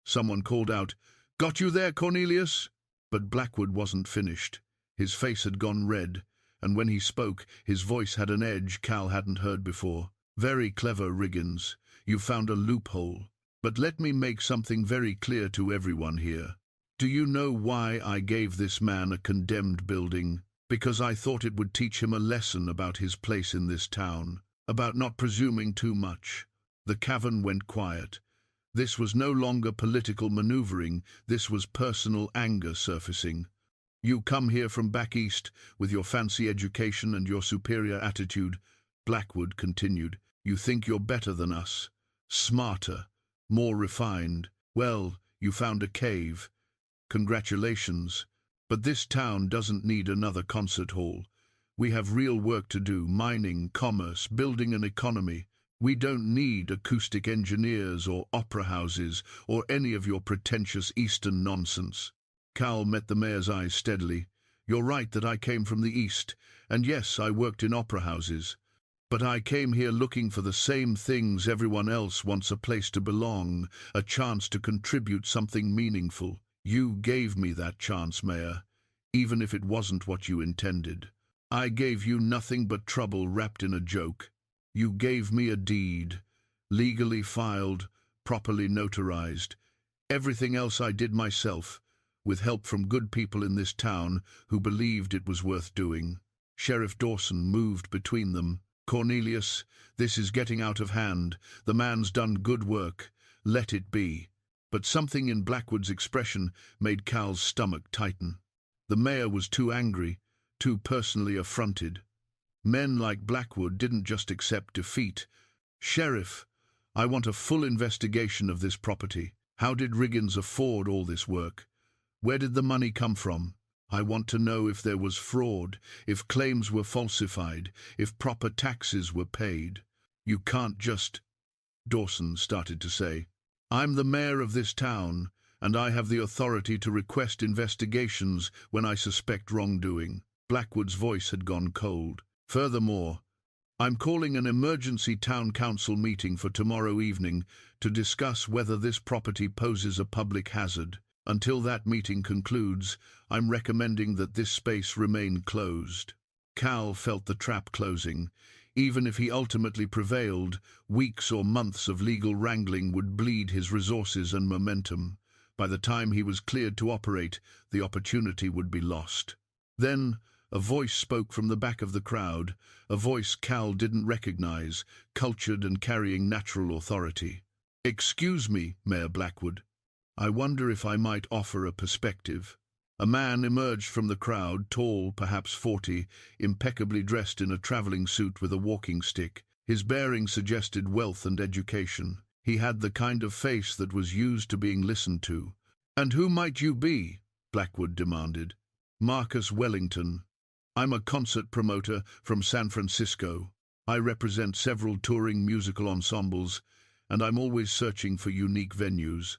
Someone called out, "Got you there, Cornelius?" But Blackwood wasn't finished. His face had gone red, and when he spoke, his voice had an edge Cal hadn't heard before. "Very clever, Riggins. You found a loophole. But let me make something very clear to everyone here. Do you know why I gave this man a condemned building? Because I thought it would teach him a lesson about his place in this town, about not presuming too much." The cavern went quiet. This was no longer political maneuvering, this was personal anger surfacing. "You come here from back east, with your fancy education and your superior attitude," Blackwood continued. "You think you're better than us, smarter, more refined. Well, you found a cave. Congratulations. But this town doesn't need another concert hall. We have real work to do, mining, commerce, building an economy. We don't need acoustic engineers or opera houses or any of your pretentious Eastern nonsense." Cal met the mayor's eyes steadily. "You're right that I came from the East, and yes, I worked in opera houses. But I came here looking for the same things everyone else wants: a place to belong, a chance to contribute something meaningful. You gave me that chance, Mayor, even if it wasn't what you intended. I gave you nothing but trouble wrapped in a joke. You gave me a deed, legally filed, properly notarized. Everything else I did myself, with help from good people in this town who believed it was worth doing." Sheriff Dawson moved between them. "Cornelius, this is getting out of hand. The man's done good work. Let it be." But something in Blackwood's expression made Cal's stomach tighten. The mayor was too angry, too personally affronted. Men like Blackwood didn't just accept defeat. "Sheriff, I want a full investigation of this property. How did Riggins afford all this work? Where did the money come from? I want to know if there was fraud, if claims were falsified, if proper taxes were paid." "You can't just—" Dawson started to say. "I'm the mayor of this town, and I have the authority to request investigations when I suspect wrongdoing." Blackwood's voice had gone cold. "Furthermore, I'm calling an emergency town council meeting for tomorrow evening to discuss whether this property poses a public hazard. Until that meeting concludes, I'm recommending that this space remain closed." Cal felt the trap closing. Even if he ultimately prevailed, weeks or months of legal wrangling would bleed his resources and momentum. By the time he was cleared to operate, the opportunity would be lost. Then a voice spoke from the back of the crowd, a voice Cal didn't recognize, cultured and carrying natural authority. "Excuse me, Mayor Blackwood. I wonder if I might offer a perspective." A man emerged from the crowd, tall, perhaps 40, impeccably dressed in a traveling suit with a walking stick. His bearing suggested wealth and education. He had the kind of face that was used to being listened to. "And who might you be?" Blackwood demanded. "Marcus Wellington. I'm a concert promoter from San Francisco. I represent several touring musical ensembles, and I'm always searching for unique venues."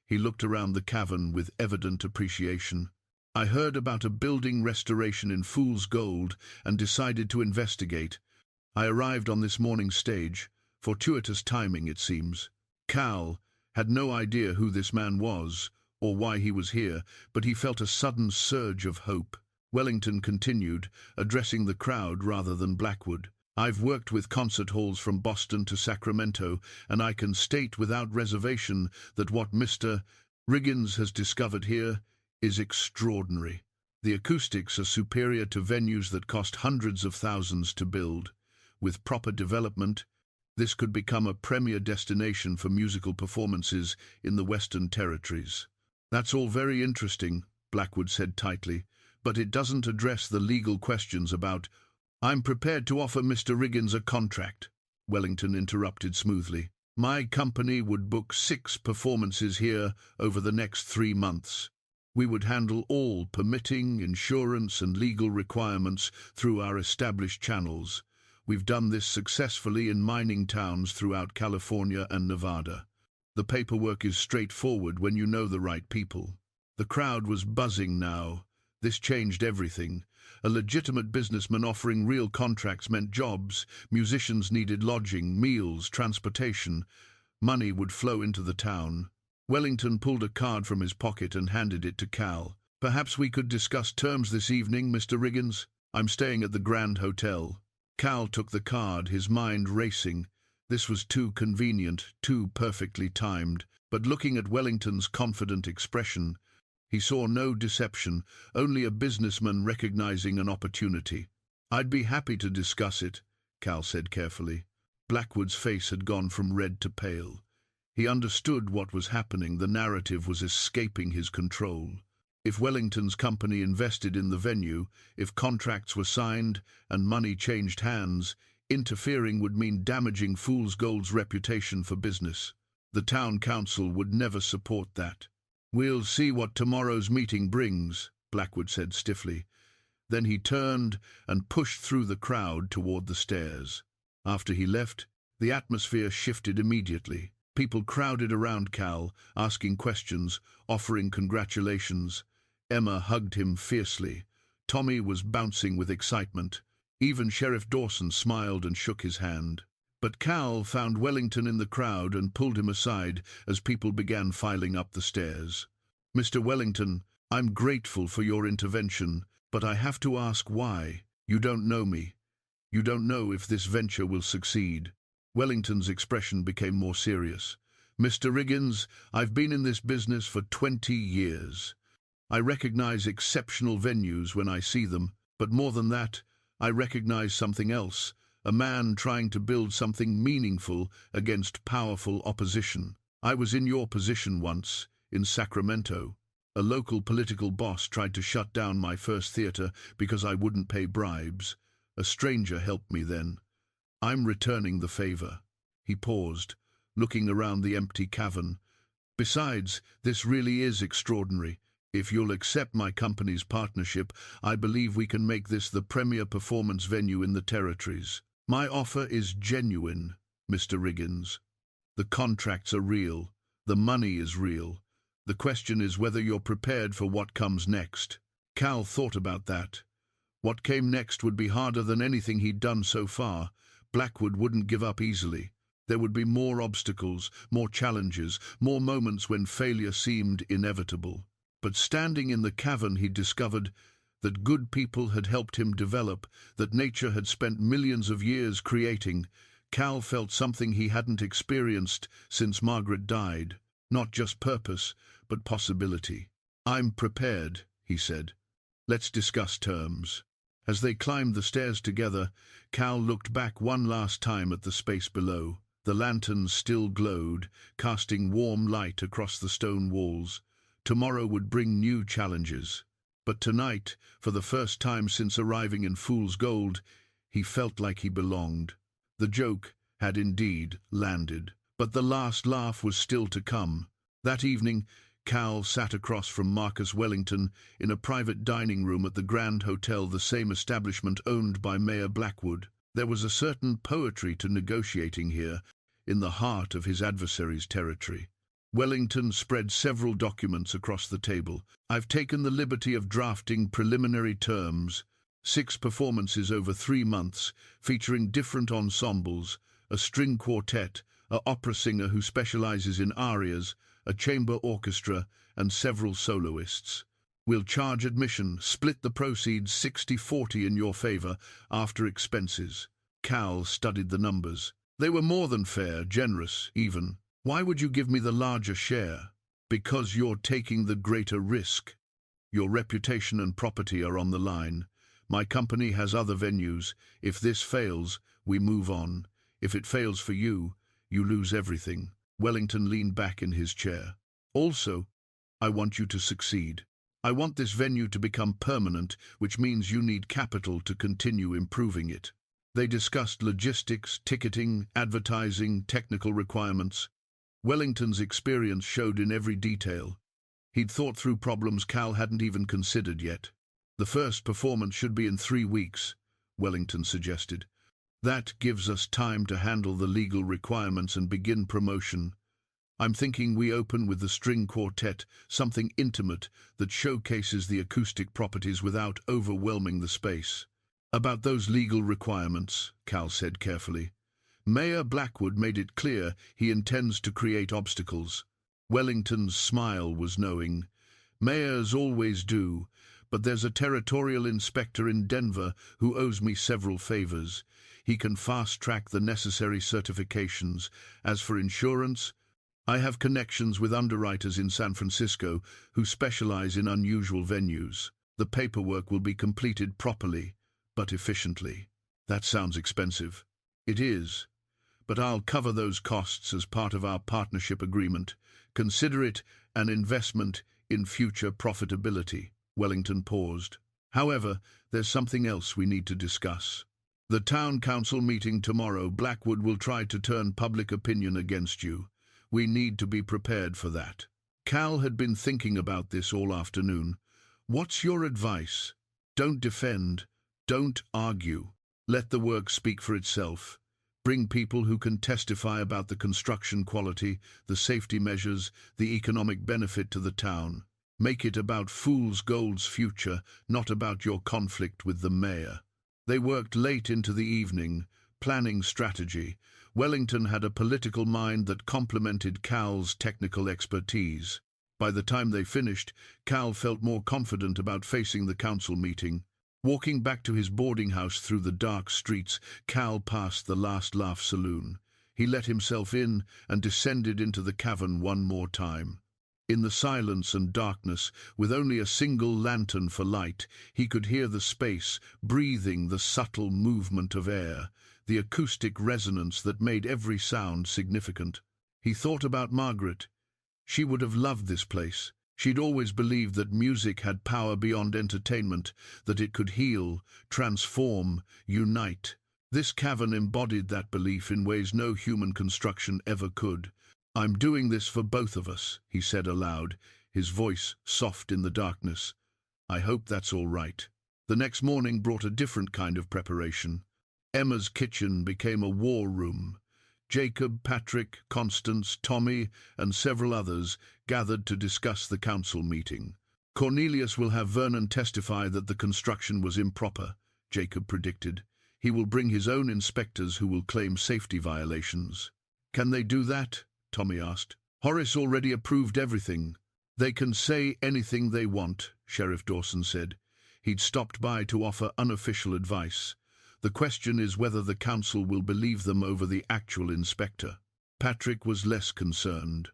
He looked around the cavern with evident appreciation. "I heard about a building restoration in Fool's Gold and decided to investigate. I arrived on this morning's stage. Fortuitous timing, it seems." Cal had no idea who this man was or why he was here, but he felt a sudden surge of hope. Wellington continued, addressing the crowd rather than Blackwood. "I've worked with concert halls from Boston to Sacramento, and I can state without reservation that what Mr. Riggins has discovered here is extraordinary. The acoustics are superior to venues that cost hundreds of thousands to build. With proper development, this could become a premier destination for musical performances in the Western Territories." "That's all very interesting," Blackwood said tightly, "but it doesn't address the legal questions about—" "I'm prepared to offer Mr. Riggins a contract." Wellington interrupted smoothly. My company would book 6 performances here over the next 3 months. We would handle all permitting, insurance and legal requirements through our established channels. We've done this successfully in mining towns throughout California and Nevada. The paperwork is straightforward when you know the right people. The crowd was buzzing now. This changed everything. A legitimate businessman offering real contracts meant jobs. Musicians needed lodging, meals, transportation. Money would flow into the town. Wellington pulled a card from his pocket and handed it to Cal. Perhaps we could discuss terms this evening, Mr. Riggins. I'm staying at the Grand Hotel. Cal took the card, his mind racing. This was too convenient, too perfectly timed. But looking at Wellington's confident expression, he saw no deception, only a businessman recognizing an opportunity. I'd be happy to discuss it, Cal said carefully. Blackwood's face had gone from red to pale. He understood what was happening. The narrative was escaping his control. If Wellington's company invested in the venue, if contracts were signed and money changed hands, interfering would mean damaging Fool's Gold's reputation for business. The town council would never support that. We'll see what tomorrow's meeting brings, Blackwood said stiffly. Then he turned and pushed through the crowd toward the stairs. After he left, the atmosphere shifted immediately. People crowded around Cal, asking questions, offering congratulations. Emma hugged him fiercely. Tommy was bouncing with excitement. Even Sheriff Dawson smiled and shook his hand. But Cal found Wellington in the crowd and pulled him aside as people began filing up the stairs. Mr. Wellington, I'm grateful for your intervention, but I have to ask why. You don't know me. You don't know if this venture will succeed. Wellington's expression became more serious. Mr. Riggins, I've been in this business for 20 years. I recognize exceptional venues when I see them, but more than that, I recognize something else. A man trying to build something meaningful against powerful opposition. I was in your position once, in Sacramento. A local political boss tried to shut down my first theater because I wouldn't pay bribes. A stranger helped me then. I'm returning the favor. He paused, looking around the empty cavern. Besides, this really is extraordinary. If you'll accept my company's partnership, I believe we can make this the premier performance venue in the territories. My offer is genuine, Mr. Riggins. The contracts are real. The money is real. The question is whether you're prepared for what comes next. Cal thought about that. What came next would be harder than anything he'd done so far. Blackwood wouldn't give up easily. There would be more obstacles, more challenges, more moments when failure seemed inevitable. But standing in the cavern, he discovered that good people had helped him develop, that nature had spent millions of years creating. Cal felt something he hadn't experienced since Margaret died. Not just purpose, but possibility. I'm prepared, he said. Let's discuss terms. As they climbed the stairs together, Cal looked back one last time at the space below. The lanterns still glowed, casting warm light across the stone walls. Tomorrow would bring new challenges. But tonight, for the first time since arriving in Fool's Gold, he felt like he belonged. The joke had indeed landed, but the last laugh was still to come. That evening, Cal sat across from Marcus Wellington in a private dining room at the Grand Hotel, the same establishment owned by Mayor Blackwood. There was a certain poetry to negotiating here, in the heart of his adversary's territory. Wellington spread several documents across the table. I've taken the liberty of drafting preliminary terms, 6 performances over 3 months, featuring different ensembles, a string quartet, an opera singer who specializes in arias, a chamber orchestra, and several soloists. We'll charge admission, split the proceeds 60-40 in your favor, after expenses. Cal studied the numbers. They were more than fair, generous, even. Why would you give me the larger share? Because you're taking the greater risk. Your reputation and property are on the line. My company has other venues. If this fails, we move on. If it fails for you, you lose everything. Wellington leaned back in his chair. Also, I want you to succeed. I want this venue to become permanent, which means you need capital to continue improving it. They discussed logistics, ticketing, advertising, technical requirements. Wellington's experience showed in every detail. He'd thought through problems Cal hadn't even considered yet. The first performance should be in 3 weeks, Wellington suggested. That gives us time to handle the legal requirements and begin promotion. I'm thinking we open with the string quartet, something intimate that showcases the acoustic properties without overwhelming the space. About those legal requirements, Cal said carefully. Mayor Blackwood made it clear he intends to create obstacles. Wellington's smile was knowing. Mayors always do, but there's a territorial inspector in Denver who owes me several favors. He can fast-track the necessary certifications. As for insurance, I have connections with underwriters in San Francisco who specialize in unusual venues. The paperwork will be completed properly, but efficiently. That sounds expensive. It is, but I'll cover those costs as part of our partnership agreement. Consider it an investment in future profitability. Wellington paused. However, there's something else we need to discuss. The town council meeting tomorrow. Blackwood will try to turn public opinion against you. We need to be prepared for that. Cal had been thinking about this all afternoon. What's your advice? Don't defend. Don't argue. Let the work speak for itself. Bring people who can testify about the construction quality, the safety measures, the economic benefit to the town. Make it about Fool's Gold's future, not about your conflict with the mayor. They worked late into the evening, planning strategy. Wellington had a political mind that complemented Cal's technical expertise. By the time they finished, Cal felt more confident about facing the council meeting. Walking back to his boarding house through the dark streets, Cal passed the Last Laugh Saloon. He let himself in and descended into the cavern one more time. In the silence and darkness, with only a single lantern for light, he could hear the space, breathing the subtle movement of air, the acoustic resonance that made every sound significant. He thought about Margaret. She would have loved this place. She'd always believed that music had power beyond entertainment, that it could heal, transform, unite. This cavern embodied that belief in ways no human construction ever could. I'm doing this for both of us, he said aloud, his voice soft in the darkness. I hope that's all right. The next morning brought a different kind of preparation. Emma's kitchen became a war room. Jacob, Patrick, Constance, Tommy, and several others gathered to discuss the council meeting. Cornelius will have Vernon testify that the construction was improper, Jacob predicted. He will bring his own inspectors who will claim safety violations. Can they do that? Tommy asked. Horace already approved everything. They can say anything they want, Sheriff Dawson said. He'd stopped by to offer unofficial advice. The question is whether the council will believe them over the actual inspector. Patrick was less concerned.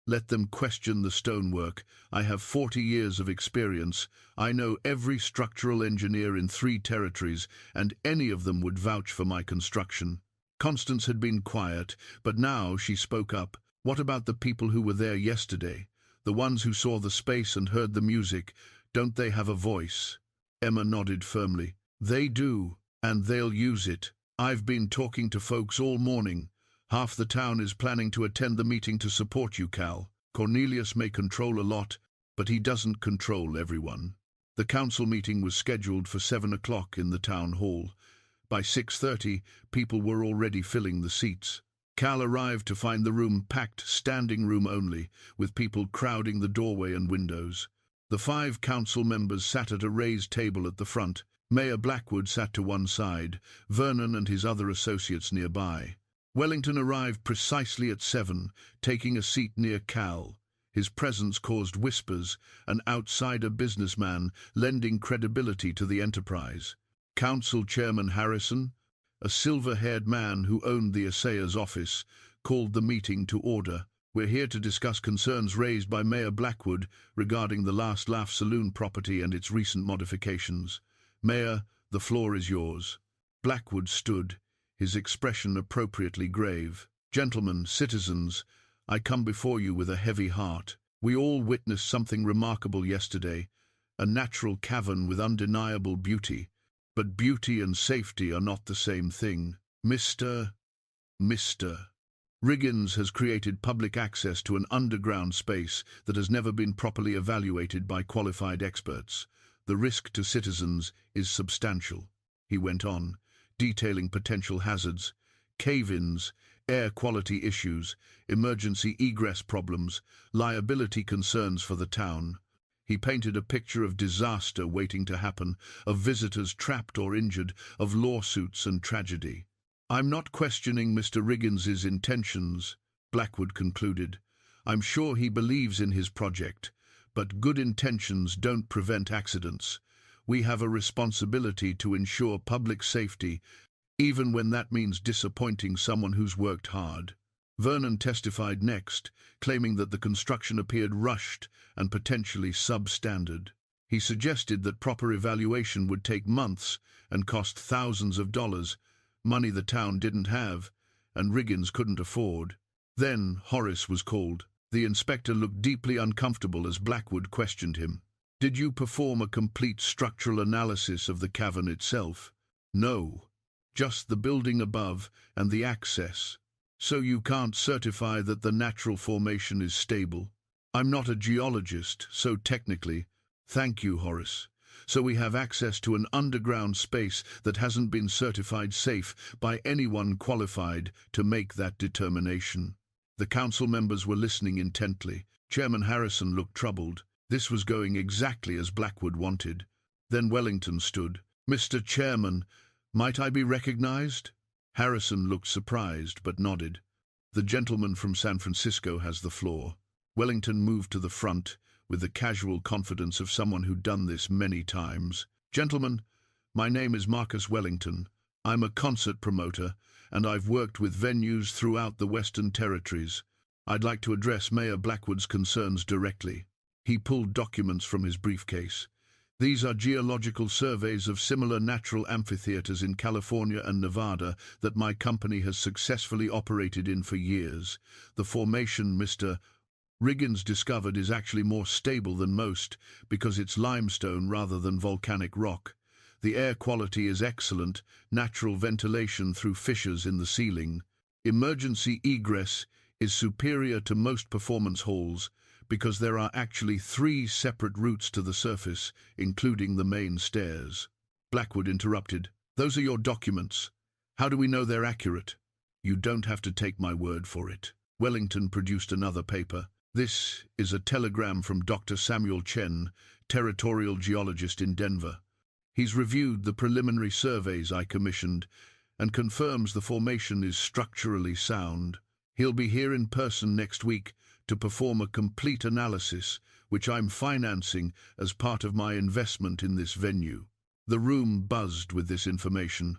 Let them question the stonework. I have 40 years of experience. I know every structural engineer in 3 territories, and any of them would vouch for my construction. Constance had been quiet, but now she spoke up. What about the people who were there yesterday? The ones who saw the space and heard the music? Don't they have a voice? Emma nodded firmly. They do. And they'll use it. I've been talking to folks all morning. Half the town is planning to attend the meeting to support you, Cal. Cornelius may control a lot, but he doesn't control everyone. The council meeting was scheduled for 7 o'clock in the town hall. By 6:30, people were already filling the seats. Cal arrived to find the room packed, standing room only, with people crowding the doorway and windows. The 5 council members sat at a raised table at the front. Mayor Blackwood sat to one side, Vernon and his other associates nearby. Wellington arrived precisely at 7, taking a seat near Cal. His presence caused whispers, an outsider businessman lending credibility to the enterprise. Council Chairman Harrison, a silver-haired man who owned the assayer's office, called the meeting to order. We're here to discuss concerns raised by Mayor Blackwood regarding the Last Laugh Saloon property and its recent modifications. Mayor, the floor is yours. Blackwood stood, his expression appropriately grave. Gentlemen, citizens, I come before you with a heavy heart. We all witnessed something remarkable yesterday, a natural cavern with undeniable beauty. But beauty and safety are not the same thing. Mr. Riggins has created public access to an underground space that has never been properly evaluated by qualified experts. The risk to citizens is substantial, he went on, detailing potential hazards, cave-ins, air quality issues, emergency egress problems, liability concerns for the town. He painted a picture of disaster waiting to happen, of visitors trapped or injured, of lawsuits and tragedy. "I'm not questioning Mr. Riggins's intentions," Blackwood concluded. "I'm sure he believes in his project, but good intentions don't prevent accidents. We have a responsibility to ensure public safety, even when that means disappointing someone who's worked hard." Vernon testified next, claiming that the construction appeared rushed and potentially substandard. He suggested that proper evaluation would take months and cost thousands of dollars, money the town didn't have and Riggins couldn't afford. Then Horace was called. The inspector looked deeply uncomfortable as Blackwood questioned him. "Did you perform a complete structural analysis of the cavern itself?" "No, just the building above and the access." "So you can't certify that the natural formation is stable?" "I'm not a geologist, so technically." "Thank you, Horace. So we have access to an underground space that hasn't been certified safe by anyone qualified to make that determination." The council members were listening intently. Chairman Harrison looked troubled. This was going exactly as Blackwood wanted. Then Wellington stood. "Mr. Chairman, might I be recognized?" Harrison looked surprised, but nodded. "The gentleman from San Francisco has the floor." Wellington moved to the front, with the casual confidence of someone who'd done this many times. "Gentlemen, my name is Marcus Wellington. I'm a concert promoter, and I've worked with venues throughout the Western Territories. I'd like to address Mayor Blackwood's concerns directly." He pulled documents from his briefcase. "These are geological surveys of similar natural amphitheaters in California and Nevada that my company has successfully operated in for years. The formation Mr. Riggins discovered is actually more stable than most because it's limestone rather than volcanic rock. The air quality is excellent, natural ventilation through fissures in the ceiling. Emergency egress is superior to most performance halls because there are actually 3 separate routes to the surface, including the main stairs." Blackwood interrupted. "Those are your documents. How do we know they're accurate?" "You don't have to take my word for it." Wellington produced another paper. "This is a telegram from Dr. Samuel Chen, territorial geologist in Denver. He's reviewed the preliminary surveys I commissioned and confirms the formation is structurally sound. He'll be here in person next week to perform a complete analysis, which I'm financing as part of my investment in this venue." The room buzzed with this information.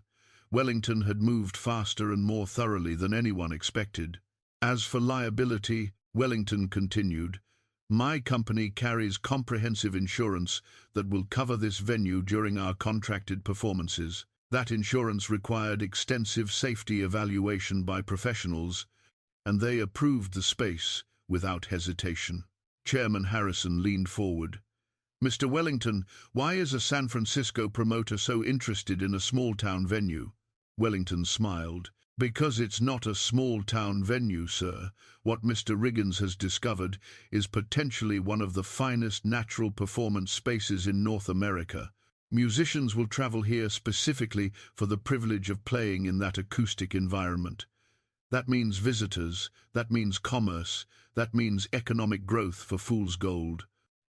Wellington had moved faster and more thoroughly than anyone expected. "As for liability," Wellington continued, "my company carries comprehensive insurance that will cover this venue during our contracted performances. That insurance required extensive safety evaluation by professionals, and they approved the space without hesitation." Chairman Harrison leaned forward. "Mr. Wellington, why is a San Francisco promoter so interested in a small-town venue?" Wellington smiled. "Because it's not a small-town venue, sir. What Mr. Riggins has discovered is potentially one of the finest natural performance spaces in North America. Musicians will travel here specifically for the privilege of playing in that acoustic environment. That means visitors, that means commerce, that means economic growth for Fool's Gold.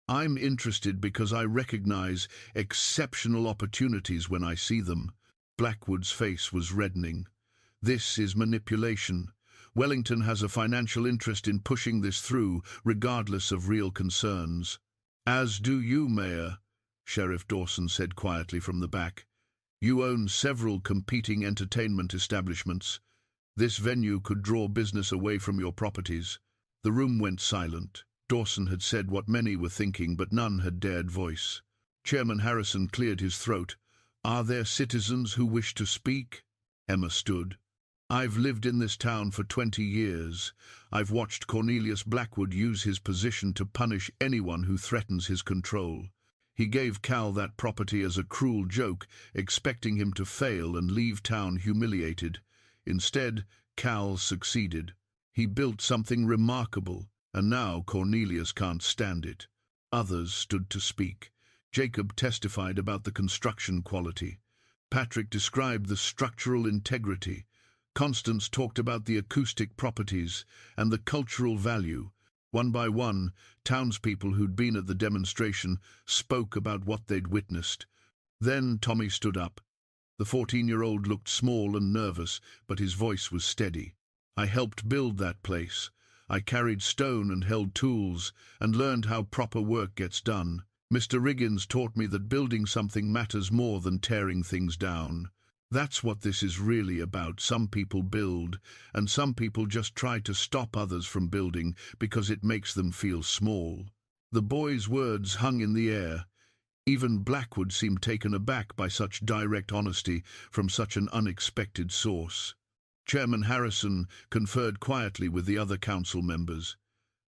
I'm interested because I recognize exceptional opportunities when I see them." Blackwood's face was reddening. "This is manipulation. Wellington has a financial interest in pushing this through, regardless of real concerns." "As do you, Mayor," Sheriff Dawson said quietly from the back. "You own several competing entertainment establishments. This venue could draw business away from your properties." The room went silent. Dawson had said what many were thinking, but none had dared voice. Chairman Harrison cleared his throat. "Are there citizens who wish to speak?" Emma stood. "I've lived in this town for 20 years. I've watched Cornelius Blackwood use his position to punish anyone who threatens his control. He gave Cal that property as a cruel joke, expecting him to fail and leave town humiliated. Instead, Cal succeeded. He built something remarkable, and now Cornelius can't stand it. Others stood to speak. Jacob testified about the construction quality. Patrick described the structural integrity. Constance talked about the acoustic properties and the cultural value. One by one, townspeople who'd been at the demonstration spoke about what they'd witnessed. Then Tommy stood up. The 14-year-old looked small and nervous, but his voice was steady. "I helped build that place. I carried stone and held tools, and learned how proper work gets done. Mr. Riggins taught me that building something matters more than tearing things down. That's what this is really about. Some people build, and some people just try to stop others from building because it makes them feel small." The boy's words hung in the air. Even Blackwood seemed taken aback by such direct honesty from such an unexpected source. Chairman Harrison conferred quietly with the other council members.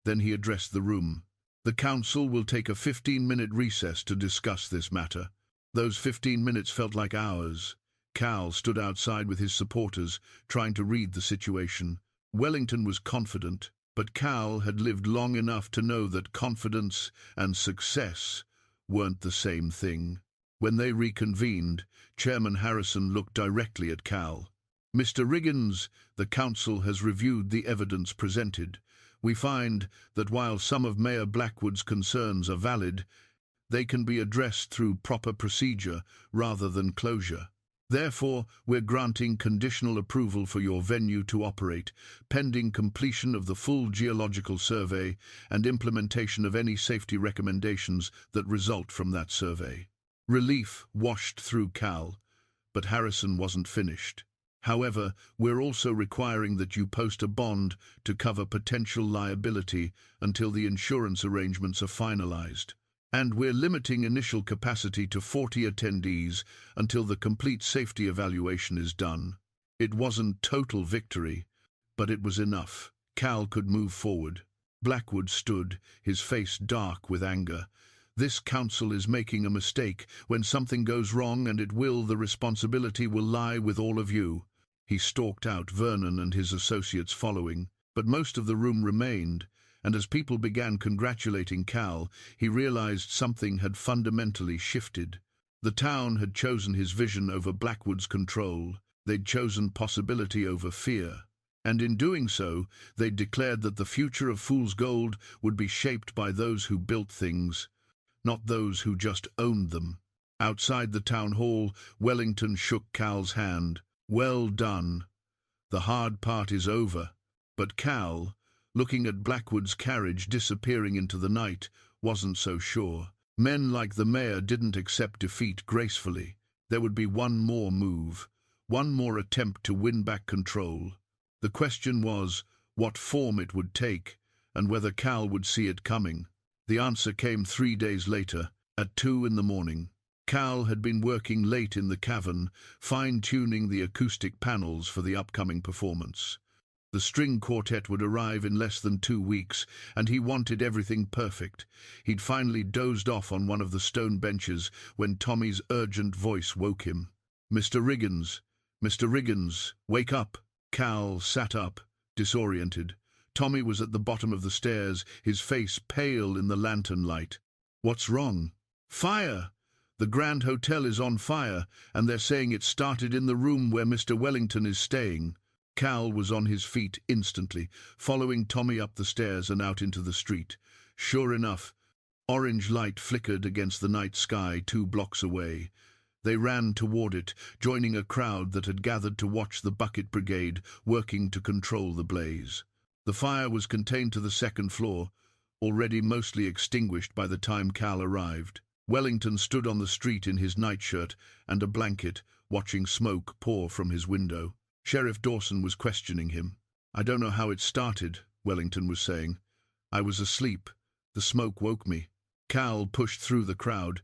Then he addressed the room. "The council will take a 15-minute recess to discuss this matter." Those 15 minutes felt like hours. Cal stood outside with his supporters, trying to read the situation. Wellington was confident, but Cal had lived long enough to know that confidence and success weren't the same thing. When they reconvened, Chairman Harrison looked directly at Cal. "Mr. Riggins, the council has reviewed the evidence presented. We find that while some of Mayor Blackwood's concerns are valid, they can be addressed through proper procedure rather than closure. Therefore, we're granting conditional approval for your venue to operate, pending completion of the full geological survey and implementation of any safety recommendations that result from that survey." Relief washed through Cal, but Harrison wasn't finished. "However, we're also requiring that you post a bond to cover potential liability until the insurance arrangements are finalized. And we're limiting initial capacity to 40 attendees until the complete safety evaluation is done." It wasn't total victory, but it was enough. Cal could move forward. Blackwood stood, his face dark with anger. "This council is making a mistake. When something goes wrong, and it will, the responsibility will lie with all of you." He stalked out, Vernon and his associates following, but most of the room remained, and as people began congratulating Cal, he realized something had fundamentally shifted. The town had chosen his vision over Blackwood's control. They'd chosen possibility over fear. And in doing so, they'd declared that the future of Fool's Gold would be shaped by those who built things, not those who just owned them. Outside the town hall, Wellington shook Cal's hand. "Well done. The hard part is over." But Cal, looking at Blackwood's carriage disappearing into the night, wasn't so sure. Men like the mayor didn't accept defeat gracefully. There would be one more move, one more attempt to win back control. The question was what form it would take, and whether Cal would see it coming. The answer came 3 days later, at 2 in the morning. Cal had been working late in the cavern, fine-tuning the acoustic panels for the upcoming performance. The string quartet would arrive in less than 2 weeks, and he wanted everything perfect. He'd finally dozed off on one of the stone benches when Tommy's urgent voice woke him. "Mr. Riggins, Mr. Riggins, wake up!" Cal sat up, disoriented. Tommy was at the bottom of the stairs, his face pale in the lantern light. "What's wrong?" "Fire! The Grand Hotel is on fire, and they're saying it started in the room where Mr. Wellington is staying." Cal was on his feet instantly, following Tommy up the stairs and out into the street. Sure enough, orange light flickered against the night sky 2 blocks away. They ran toward it, joining a crowd that had gathered to watch the bucket brigade working to control the blaze. The fire was contained to the 2nd floor, already mostly extinguished by the time Cal arrived. Wellington stood on the street in his nightshirt and a blanket, watching smoke pour from his window. Sheriff Dawson was questioning him. "I don't know how it started," Wellington was saying. "I was asleep. The smoke woke me." Cal pushed through the crowd.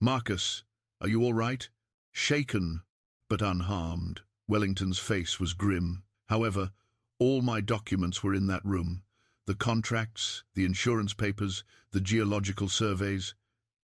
"Marcus, are you all right?" "Shaken, but unharmed." Wellington's face was grim. "However, all my documents were in that room. The contracts, the insurance papers, the geological surveys,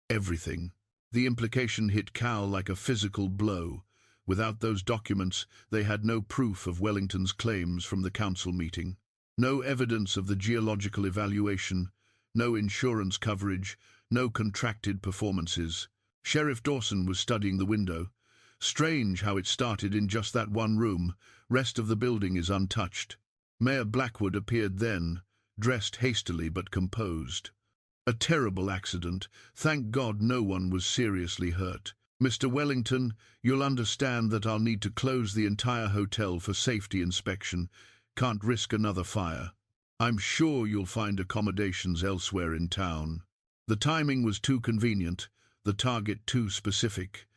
everything." The implication hit Cal like a physical blow. Without those documents, they had no proof of Wellington's claims from the council meeting. No evidence of the geological evaluation, no insurance coverage, no contracted performances. Sheriff Dawson was studying the window. Strange how it started in just that one room. Rest of the building is untouched. Mayor Blackwood appeared then, dressed hastily but composed. A terrible accident. Thank God no one was seriously hurt. Mr. Wellington, you'll understand that I'll need to close the entire hotel for safety inspection. Can't risk another fire. I'm sure you'll find accommodations elsewhere in town. The timing was too convenient, the target too specific.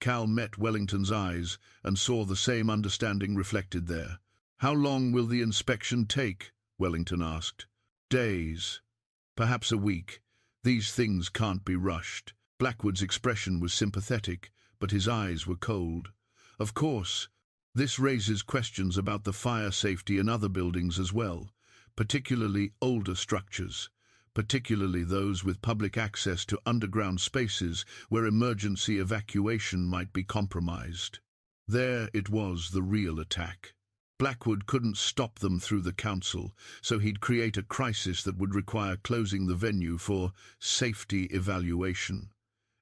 Cal met Wellington's eyes and saw the same understanding reflected there. How long will the inspection take? Wellington asked. Days. Perhaps a week. These things can't be rushed. Blackwood's expression was sympathetic, but his eyes were cold. Of course, this raises questions about the fire safety in other buildings as well, particularly older structures, particularly those with public access to underground spaces where emergency evacuation might be compromised. There it was, the real attack. Blackwood couldn't stop them through the council, so he'd create a crisis that would require closing the venue for safety evaluation.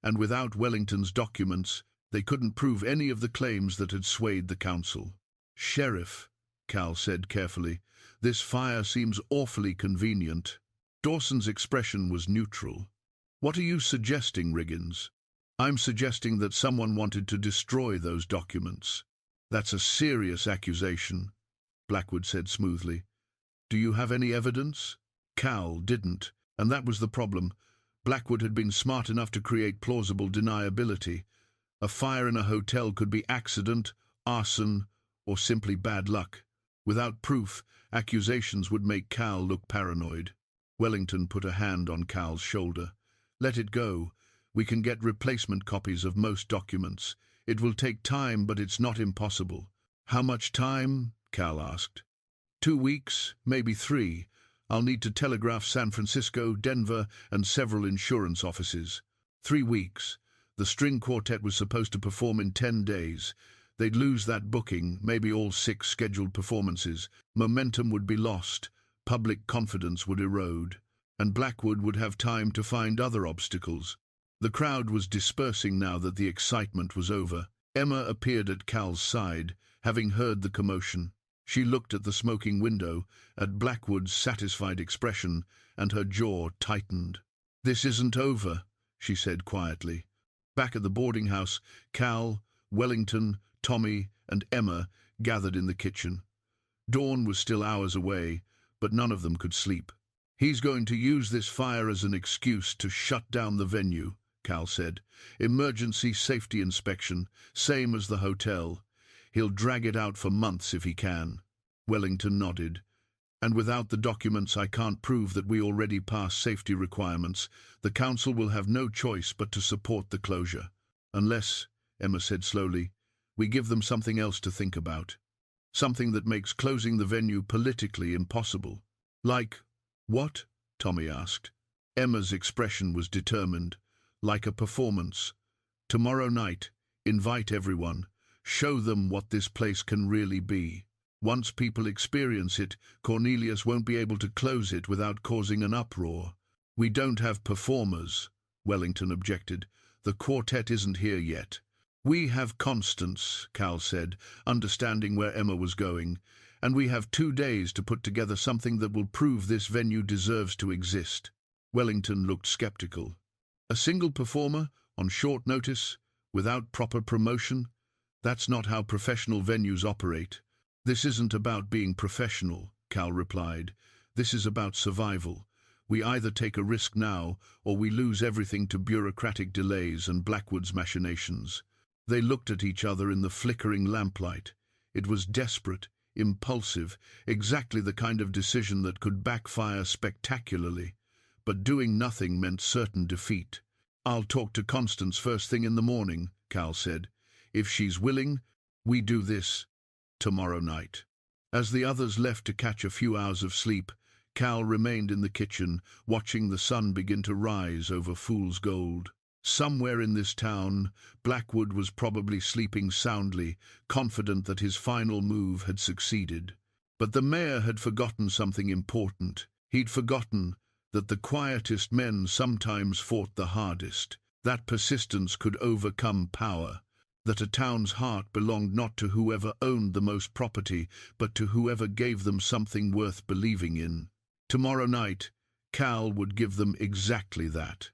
And without Wellington's documents, they couldn't prove any of the claims that had swayed the council. Sheriff, Cal said carefully, this fire seems awfully convenient. Dawson's expression was neutral. What are you suggesting, Riggins? I'm suggesting that someone wanted to destroy those documents. That's a serious accusation, Blackwood said smoothly. Do you have any evidence? Cal didn't, and that was the problem. Blackwood had been smart enough to create plausible deniability. A fire in a hotel could be accident, arson, or simply bad luck. Without proof, accusations would make Cal look paranoid. Wellington put a hand on Cal's shoulder. Let it go. We can get replacement copies of most documents. It will take time, but it's not impossible. How much time? Cal asked. 2 weeks, maybe 3. I'll need to telegraph San Francisco, Denver, and several insurance offices. 3 weeks. The string quartet was supposed to perform in 10 days. They'd lose that booking, maybe all 6 scheduled performances. Momentum would be lost. Public confidence would erode. And Blackwood would have time to find other obstacles. The crowd was dispersing now that the excitement was over. Emma appeared at Cal's side, having heard the commotion. She looked at the smoking window, at Blackwood's satisfied expression, and her jaw tightened. This isn't over, she said quietly. Back at the boarding house, Cal, Wellington, Tommy, and Emma gathered in the kitchen. Dawn was still hours away, but none of them could sleep. He's going to use this fire as an excuse to shut down the venue, Cal said. Emergency safety inspection, same as the hotel. He'll drag it out for months if he can. Wellington nodded. And without the documents, I can't prove that we already passed safety requirements. The council will have no choice but to support the closure. Unless, Emma said slowly, we give them something else to think about. Something that makes closing the venue politically impossible. Like what? Tommy asked. Emma's expression was determined. Like a performance. Tomorrow night, invite everyone. Show them what this place can really be. Once people experience it, Cornelius won't be able to close it without causing an uproar. We don't have performers, Wellington objected. The quartet isn't here yet. We have Constance, Cal said, understanding where Emma was going, and we have 2 days to put together something that will prove this venue deserves to exist. Wellington looked skeptical. A single performer, on short notice, without proper promotion? That's not how professional venues operate. This isn't about being professional, Cal replied. This is about survival. We either take a risk now, or we lose everything to bureaucratic delays and Blackwood's machinations. They looked at each other in the flickering lamplight. It was desperate, impulsive, exactly the kind of decision that could backfire spectacularly. But doing nothing meant certain defeat. I'll talk to Constance first thing in the morning, Cal said. If she's willing, we do this tomorrow night. As the others left to catch a few hours of sleep, Cal remained in the kitchen, watching the sun begin to rise over Fool's Gold. Somewhere in this town, Blackwood was probably sleeping soundly, confident that his final move had succeeded. But the mayor had forgotten something important. He'd forgotten that the quietest men sometimes fought the hardest, that persistence could overcome power, that a town's heart belonged not to whoever owned the most property, but to whoever gave them something worth believing in. Tomorrow night, Cal would give them exactly that.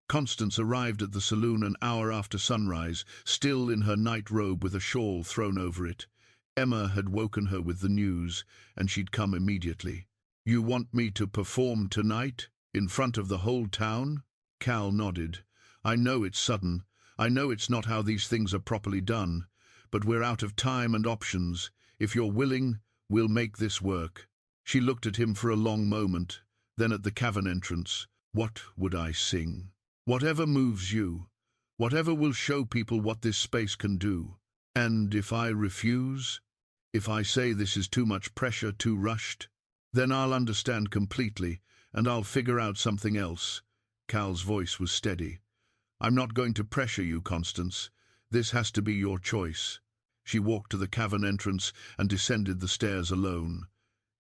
Constance arrived at the saloon an hour after sunrise, still in her night robe with a shawl thrown over it. Emma had woken her with the news, and she'd come immediately. "You want me to perform tonight, in front of the whole town?" Cal nodded. "I know it's sudden. I know it's not how these things are properly done. But we're out of time and options. If you're willing, we'll make this work." She looked at him for a long moment, then at the cavern entrance. "What would I sing?" "Whatever moves you. Whatever will show people what this space can do." "And if I refuse? If I say this is too much pressure, too rushed? Then I'll understand completely, and I'll figure out something else." Cal's voice was steady. "I'm not going to pressure you, Constance. This has to be your choice." She walked to the cavern entrance and descended the stairs alone.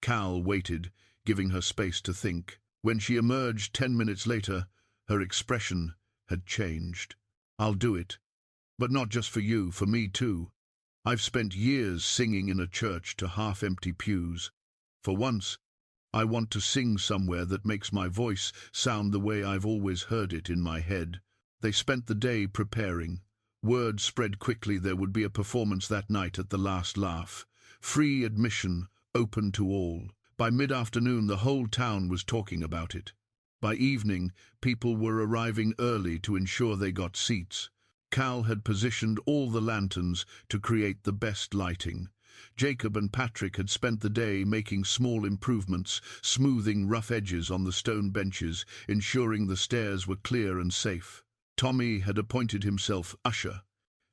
Cal waited, giving her space to think. When she emerged 10 minutes later, her expression had changed. "I'll do it. But not just for you, for me too. I've spent years singing in a church to half-empty pews. For once, I want to sing somewhere that makes my voice sound the way I've always heard it in my head." They spent the day preparing. Word spread quickly there would be a performance that night at the Last Laugh. Free admission, open to all. By mid-afternoon, the whole town was talking about it. By evening, people were arriving early to ensure they got seats. Cal had positioned all the lanterns to create the best lighting. Jacob and Patrick had spent the day making small improvements, smoothing rough edges on the stone benches, ensuring the stairs were clear and safe. Tommy had appointed himself usher,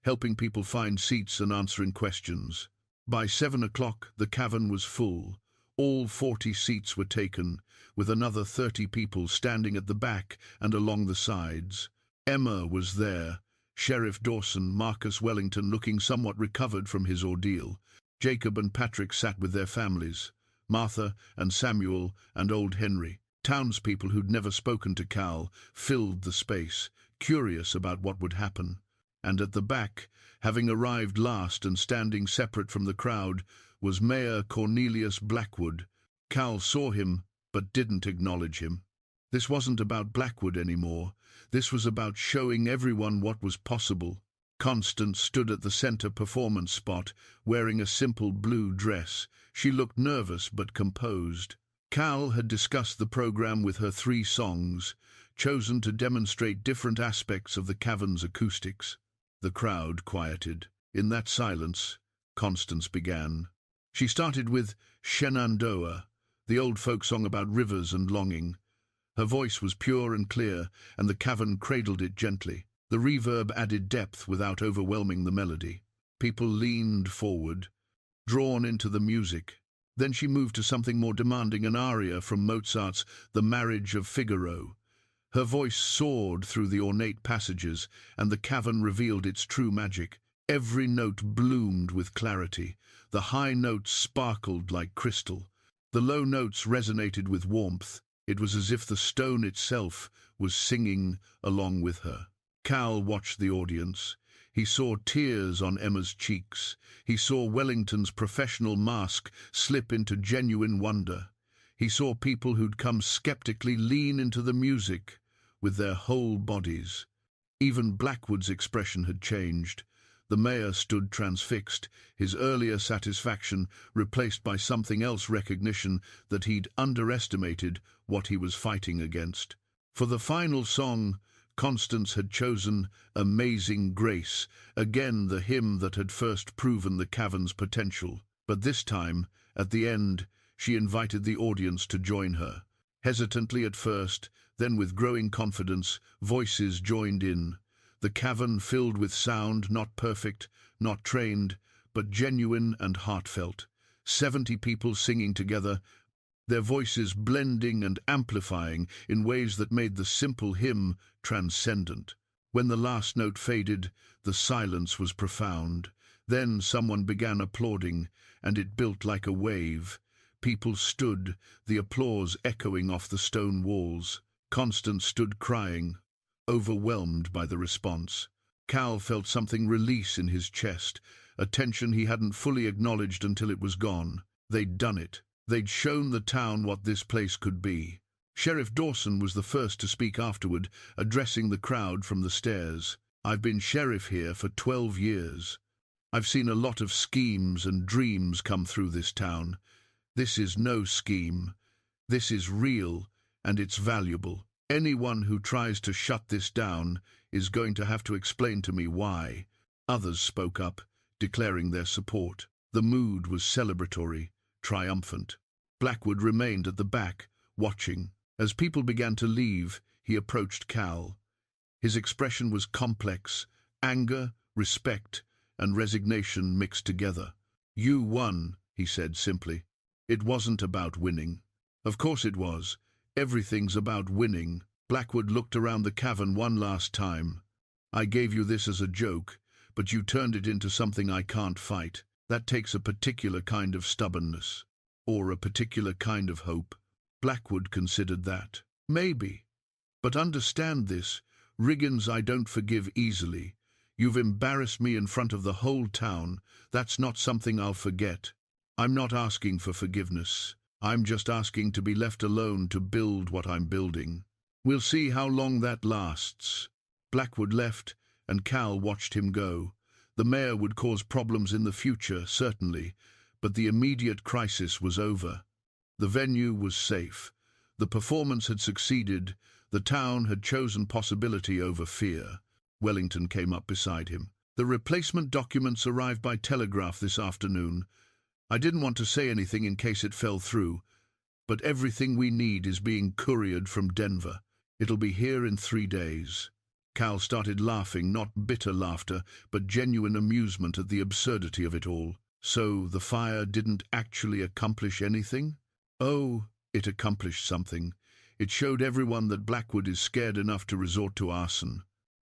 helping people find seats and answering questions. By 7 o'clock, the cavern was full. All 40 seats were taken, with another 30 people standing at the back and along the sides. Emma was there, Sheriff Dawson, Marcus Wellington looking somewhat recovered from his ordeal. Jacob and Patrick sat with their families, Martha and Samuel and old Henry. Townspeople who'd never spoken to Cal filled the space, curious about what would happen. And at the back, having arrived last and standing separate from the crowd, was Mayor Cornelius Blackwood. Cal saw him, but didn't acknowledge him. This wasn't about Blackwood anymore. This was about showing everyone what was possible. Constance stood at the center performance spot, wearing a simple blue dress. She looked nervous but composed. Cal had discussed the program with her 3 songs, chosen to demonstrate different aspects of the cavern's acoustics. The crowd quieted. In that silence, Constance began. She started with Shenandoah, the old folk song about rivers and longing. Her voice was pure and clear, and the cavern cradled it gently. The reverb added depth without overwhelming the melody. People leaned forward, drawn into the music. Then she moved to something more demanding, an aria from Mozart's The Marriage of Figaro. Her voice soared through the ornate passages, and the cavern revealed its true magic. Every note bloomed with clarity. The high notes sparkled like crystal. The low notes resonated with warmth. It was as if the stone itself was singing along with her. Cal watched the audience. He saw tears on Emma's cheeks. He saw Wellington's professional mask slip into genuine wonder. He saw people who'd come skeptically lean into the music with their whole bodies. Even Blackwood's expression had changed. The mayor stood transfixed, his earlier satisfaction replaced by something else, recognition that he'd underestimated what he was fighting against. For the final song, Constance had chosen Amazing Grace, again the hymn that had first proven the cavern's potential. But this time, at the end, she invited the audience to join her. Hesitantly at first, then with growing confidence, voices joined in. The cavern filled with sound, not perfect, not trained, but genuine and heartfelt. 70 people singing together, their voices blending and amplifying in ways that made the simple hymn transcendent. When the last note faded, the silence was profound. Then someone began applauding, and it built like a wave. People stood, the applause echoing off the stone walls. Constance stood crying, overwhelmed by the response. Cal felt something release in his chest, a tension he hadn't fully acknowledged until it was gone. They'd done it. They'd shown the town what this place could be. Sheriff Dawson was the first to speak afterward, addressing the crowd from the stairs. "I've been sheriff here for 12 years. I've seen a lot of schemes and dreams come through this town. This is no scheme. This is real, and it's valuable. Anyone who tries to shut this down is going to have to explain to me why." Others spoke up, declaring their support. The mood was celebratory, triumphant. Blackwood remained at the back, watching. As people began to leave, he approached Cal. His expression was complex, anger, respect, and resignation mixed together. "You won," he said simply. "It wasn't about winning." "Of course it was. Everything's about winning." Blackwood looked around the cavern one last time. "I gave you this as a joke, but you turned it into something I can't fight. That takes a particular kind of stubbornness, or a particular kind of hope." Blackwood considered that. "Maybe. But understand this, Riggins, I don't forgive easily. You've embarrassed me in front of the whole town. That's not something I'll forget. I'm not asking for forgiveness. I'm just asking to be left alone to build what I'm building. We'll see how long that lasts." Blackwood left, and Cal watched him go. The mayor would cause problems in the future, certainly, but the immediate crisis was over. The venue was safe. The performance had succeeded. The town had chosen possibility over fear. Wellington came up beside him. "The replacement documents arrived by telegraph this afternoon. I didn't want to say anything in case it fell through, but everything we need is being couriered from Denver. It'll be here in 3 days. Cal started laughing, not bitter laughter, but genuine amusement at the absurdity of it all. So the fire didn't actually accomplish anything? Oh, it accomplished something. It showed everyone that Blackwood is scared enough to resort to arson.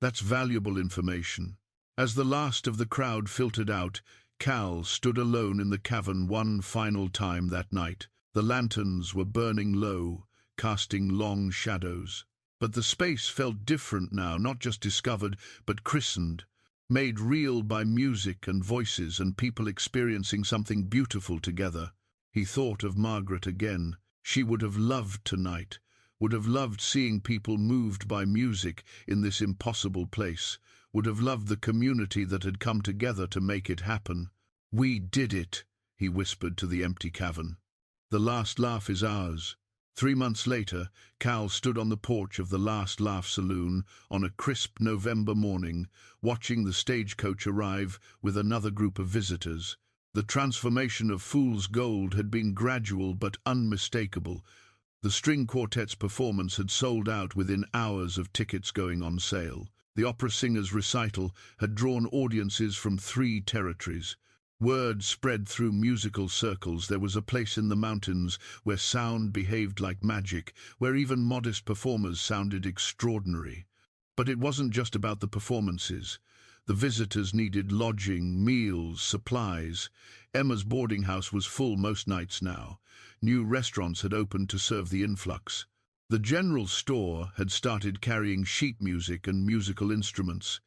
That's valuable information. As the last of the crowd filtered out, Cal stood alone in the cavern one final time that night. The lanterns were burning low, casting long shadows. But the space felt different now, not just discovered, but christened, made real by music and voices and people experiencing something beautiful together. He thought of Margaret again. She would have loved tonight, would have loved seeing people moved by music in this impossible place, would have loved the community that had come together to make it happen. "We did it," he whispered to the empty cavern. "The last laugh is ours." 3 months later, Cal stood on the porch of the Last Laugh Saloon on a crisp November morning, watching the stagecoach arrive with another group of visitors. The transformation of Fool's Gold had been gradual but unmistakable. The string quartet's performance had sold out within hours of tickets going on sale. The opera singer's recital had drawn audiences from 3 territories. Word spread through musical circles. There was a place in the mountains where sound behaved like magic, where even modest performers sounded extraordinary. But it wasn't just about the performances. The visitors needed lodging, meals, supplies. Emma's boarding house was full most nights now. New restaurants had opened to serve the influx. The general store had started carrying sheet music and musical instruments.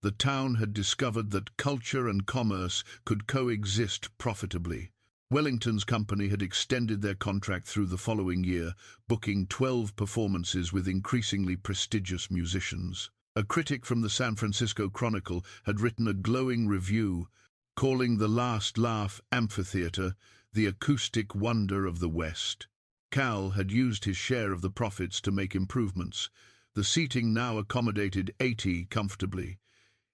The town had discovered that culture and commerce could coexist profitably. Wellington's company had extended their contract through the following year, booking 12 performances with increasingly prestigious musicians. A critic from the San Francisco Chronicle had written a glowing review, calling the Last Laugh Amphitheater the acoustic wonder of the West. Cal had used his share of the profits to make improvements. The seating now accommodated 80 comfortably.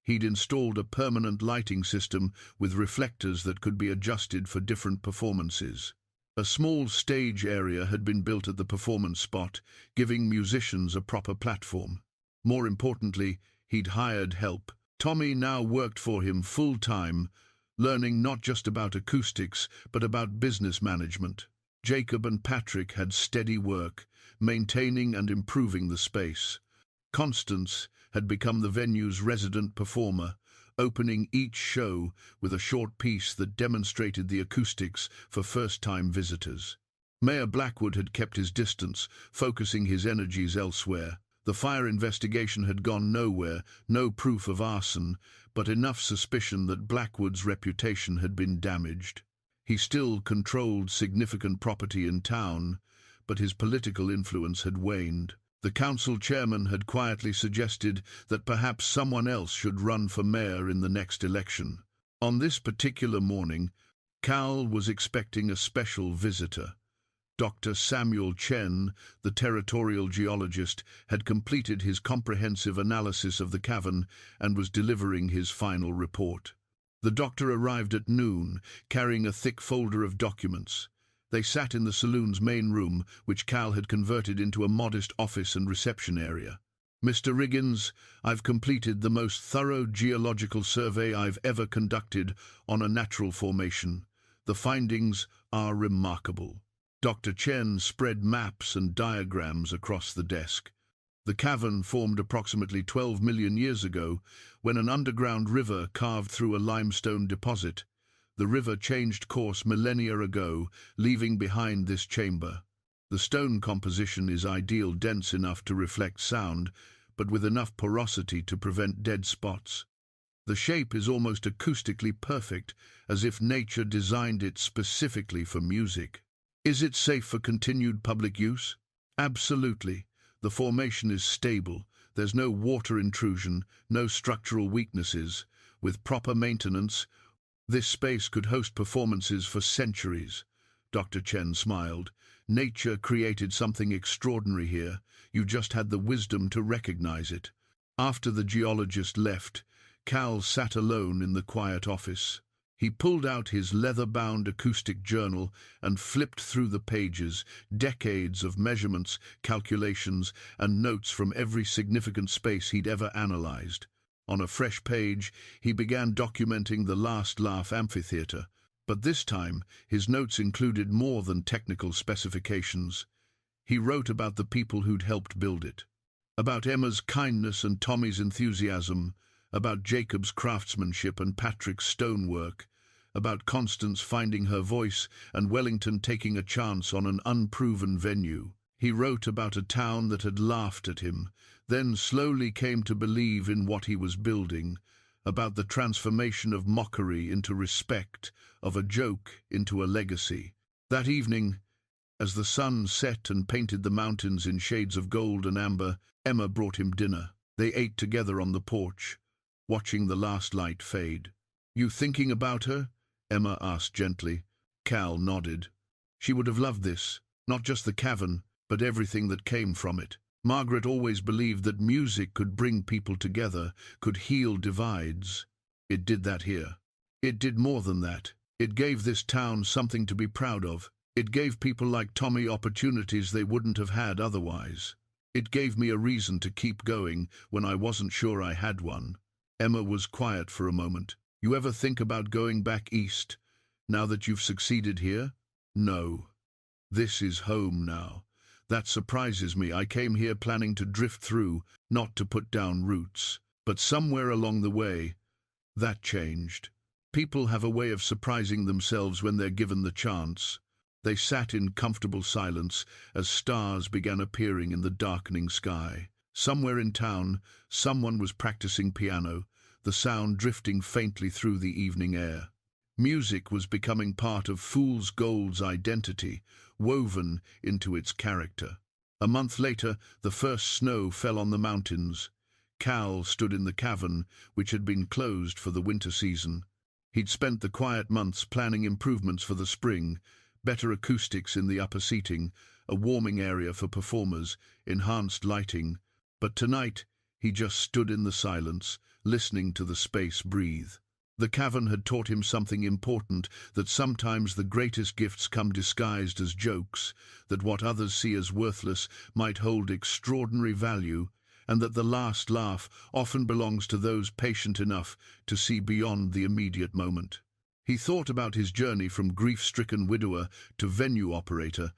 He'd installed a permanent lighting system with reflectors that could be adjusted for different performances. A small stage area had been built at the performance spot, giving musicians a proper platform. More importantly, he'd hired help. Tommy now worked for him full-time, learning not just about acoustics, but about business management. Jacob and Patrick had steady work, maintaining and improving the space. Constance, had become the venue's resident performer, opening each show with a short piece that demonstrated the acoustics for first-time visitors. Mayor Blackwood had kept his distance, focusing his energies elsewhere. The fire investigation had gone nowhere, no proof of arson, but enough suspicion that Blackwood's reputation had been damaged. He still controlled significant property in town, but his political influence had waned. The council chairman had quietly suggested that perhaps someone else should run for mayor in the next election. On this particular morning, Cal was expecting a special visitor. Dr. Samuel Chen, the territorial geologist, had completed his comprehensive analysis of the cavern and was delivering his final report. The doctor arrived at noon, carrying a thick folder of documents. They sat in the saloon's main room, which Cal had converted into a modest office and reception area. "Mr. Riggins, I've completed the most thorough geological survey I've ever conducted on a natural formation. The findings are remarkable." Dr. Chen spread maps and diagrams across the desk. The cavern formed approximately 12 million years ago, when an underground river carved through a limestone deposit. The river changed course millennia ago, leaving behind this chamber. The stone composition is ideal, dense enough to reflect sound, but with enough porosity to prevent dead spots. The shape is almost acoustically perfect, as if nature designed it specifically for music. Is it safe for continued public use? Absolutely. The formation is stable. There's no water intrusion, no structural weaknesses. With proper maintenance, this space could host performances for centuries. Dr. Chen smiled. Nature created something extraordinary here. You just had the wisdom to recognize it. After the geologist left, Cal sat alone in the quiet office. He pulled out his leather-bound acoustic journal and flipped through the pages, decades of measurements, calculations, and notes from every significant space he'd ever analyzed. On a fresh page, he began documenting the Last Laugh amphitheater, but this time his notes included more than technical specifications. He wrote about the people who'd helped build it, about Emma's kindness and Tommy's enthusiasm, about Jacob's craftsmanship and Patrick's stonework, about Constance finding her voice and Wellington taking a chance on an unproven venue. He wrote about a town that had laughed at him, then slowly came to believe in what he was building, about the transformation of mockery into respect, of a joke into a legacy. That evening, as the sun set and painted the mountains in shades of gold and amber, Emma brought him dinner. They ate together on the porch, watching the last light fade. "You thinking about her?" Emma asked gently. Cal nodded. She would have loved this, not just the cavern, but everything that came from it. Margaret always believed that music could bring people together, could heal divides. It did that here. It did more than that. It gave this town something to be proud of. It gave people like Tommy opportunities they wouldn't have had otherwise. It gave me a reason to keep going when I wasn't sure I had one. Emma was quiet for a moment. "You ever think about going back east, now that you've succeeded here?" "No. This is home now. That surprises me. I came here planning to drift through, not to put down roots. But somewhere along the way, that changed. People have a way of surprising themselves when they're given the chance." They sat in comfortable silence as stars began appearing in the darkening sky. Somewhere in town, someone was practicing piano, the sound drifting faintly through the evening air. Music was becoming part of Fool's Gold's identity, woven into its character. A month later, the first snow fell on the mountains. Cal stood in the cavern, which had been closed for the winter season. He'd spent the quiet months planning improvements for the spring, better acoustics in the upper seating, a warming area for performers, enhanced lighting. But tonight, he just stood in the silence, listening to the space breathe. The cavern had taught him something important, that sometimes the greatest gifts come disguised as jokes, that what others see as worthless might hold extraordinary value, and that the last laugh often belongs to those patient enough to see beyond the immediate moment. He thought about his journey from grief-stricken widower to venue operator,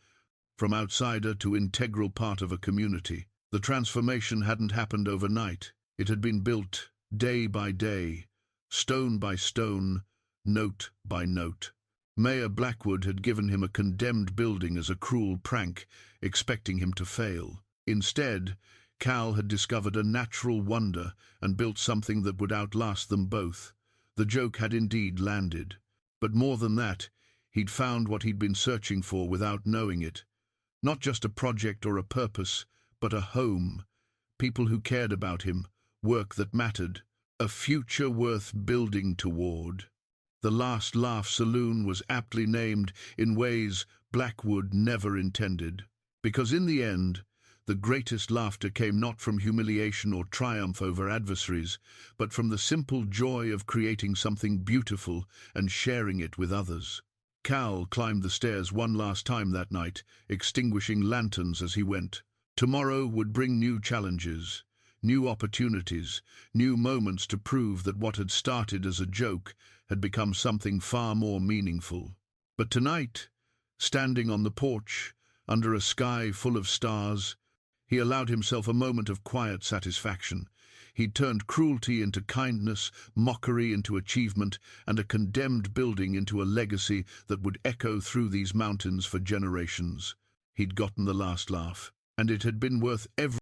from outsider to integral part of a community. The transformation hadn't happened overnight. It had been built day by day, stone by stone, note by note. Mayor Blackwood had given him a condemned building as a cruel prank, expecting him to fail. Instead, Cal had discovered a natural wonder and built something that would outlast them both. The joke had indeed landed. But more than that, he'd found what he'd been searching for without knowing it. Not just a project or a purpose, but a home. People who cared about him, work that mattered, a future worth building toward. The Last Laugh Saloon was aptly named in ways Blackwood never intended. Because in the end, the greatest laughter came not from humiliation or triumph over adversaries, but from the simple joy of creating something beautiful and sharing it with others. Cal climbed the stairs one last time that night, extinguishing lanterns as he went. Tomorrow would bring new challenges, new opportunities, new moments to prove that what had started as a joke had become something far more meaningful. But tonight, standing on the porch, under a sky full of stars, he allowed himself a moment of quiet satisfaction. He'd turned cruelty into kindness, mockery into achievement, and a condemned building into a legacy that would echo through these mountains for generations. He'd gotten the last laugh, and it had been worth every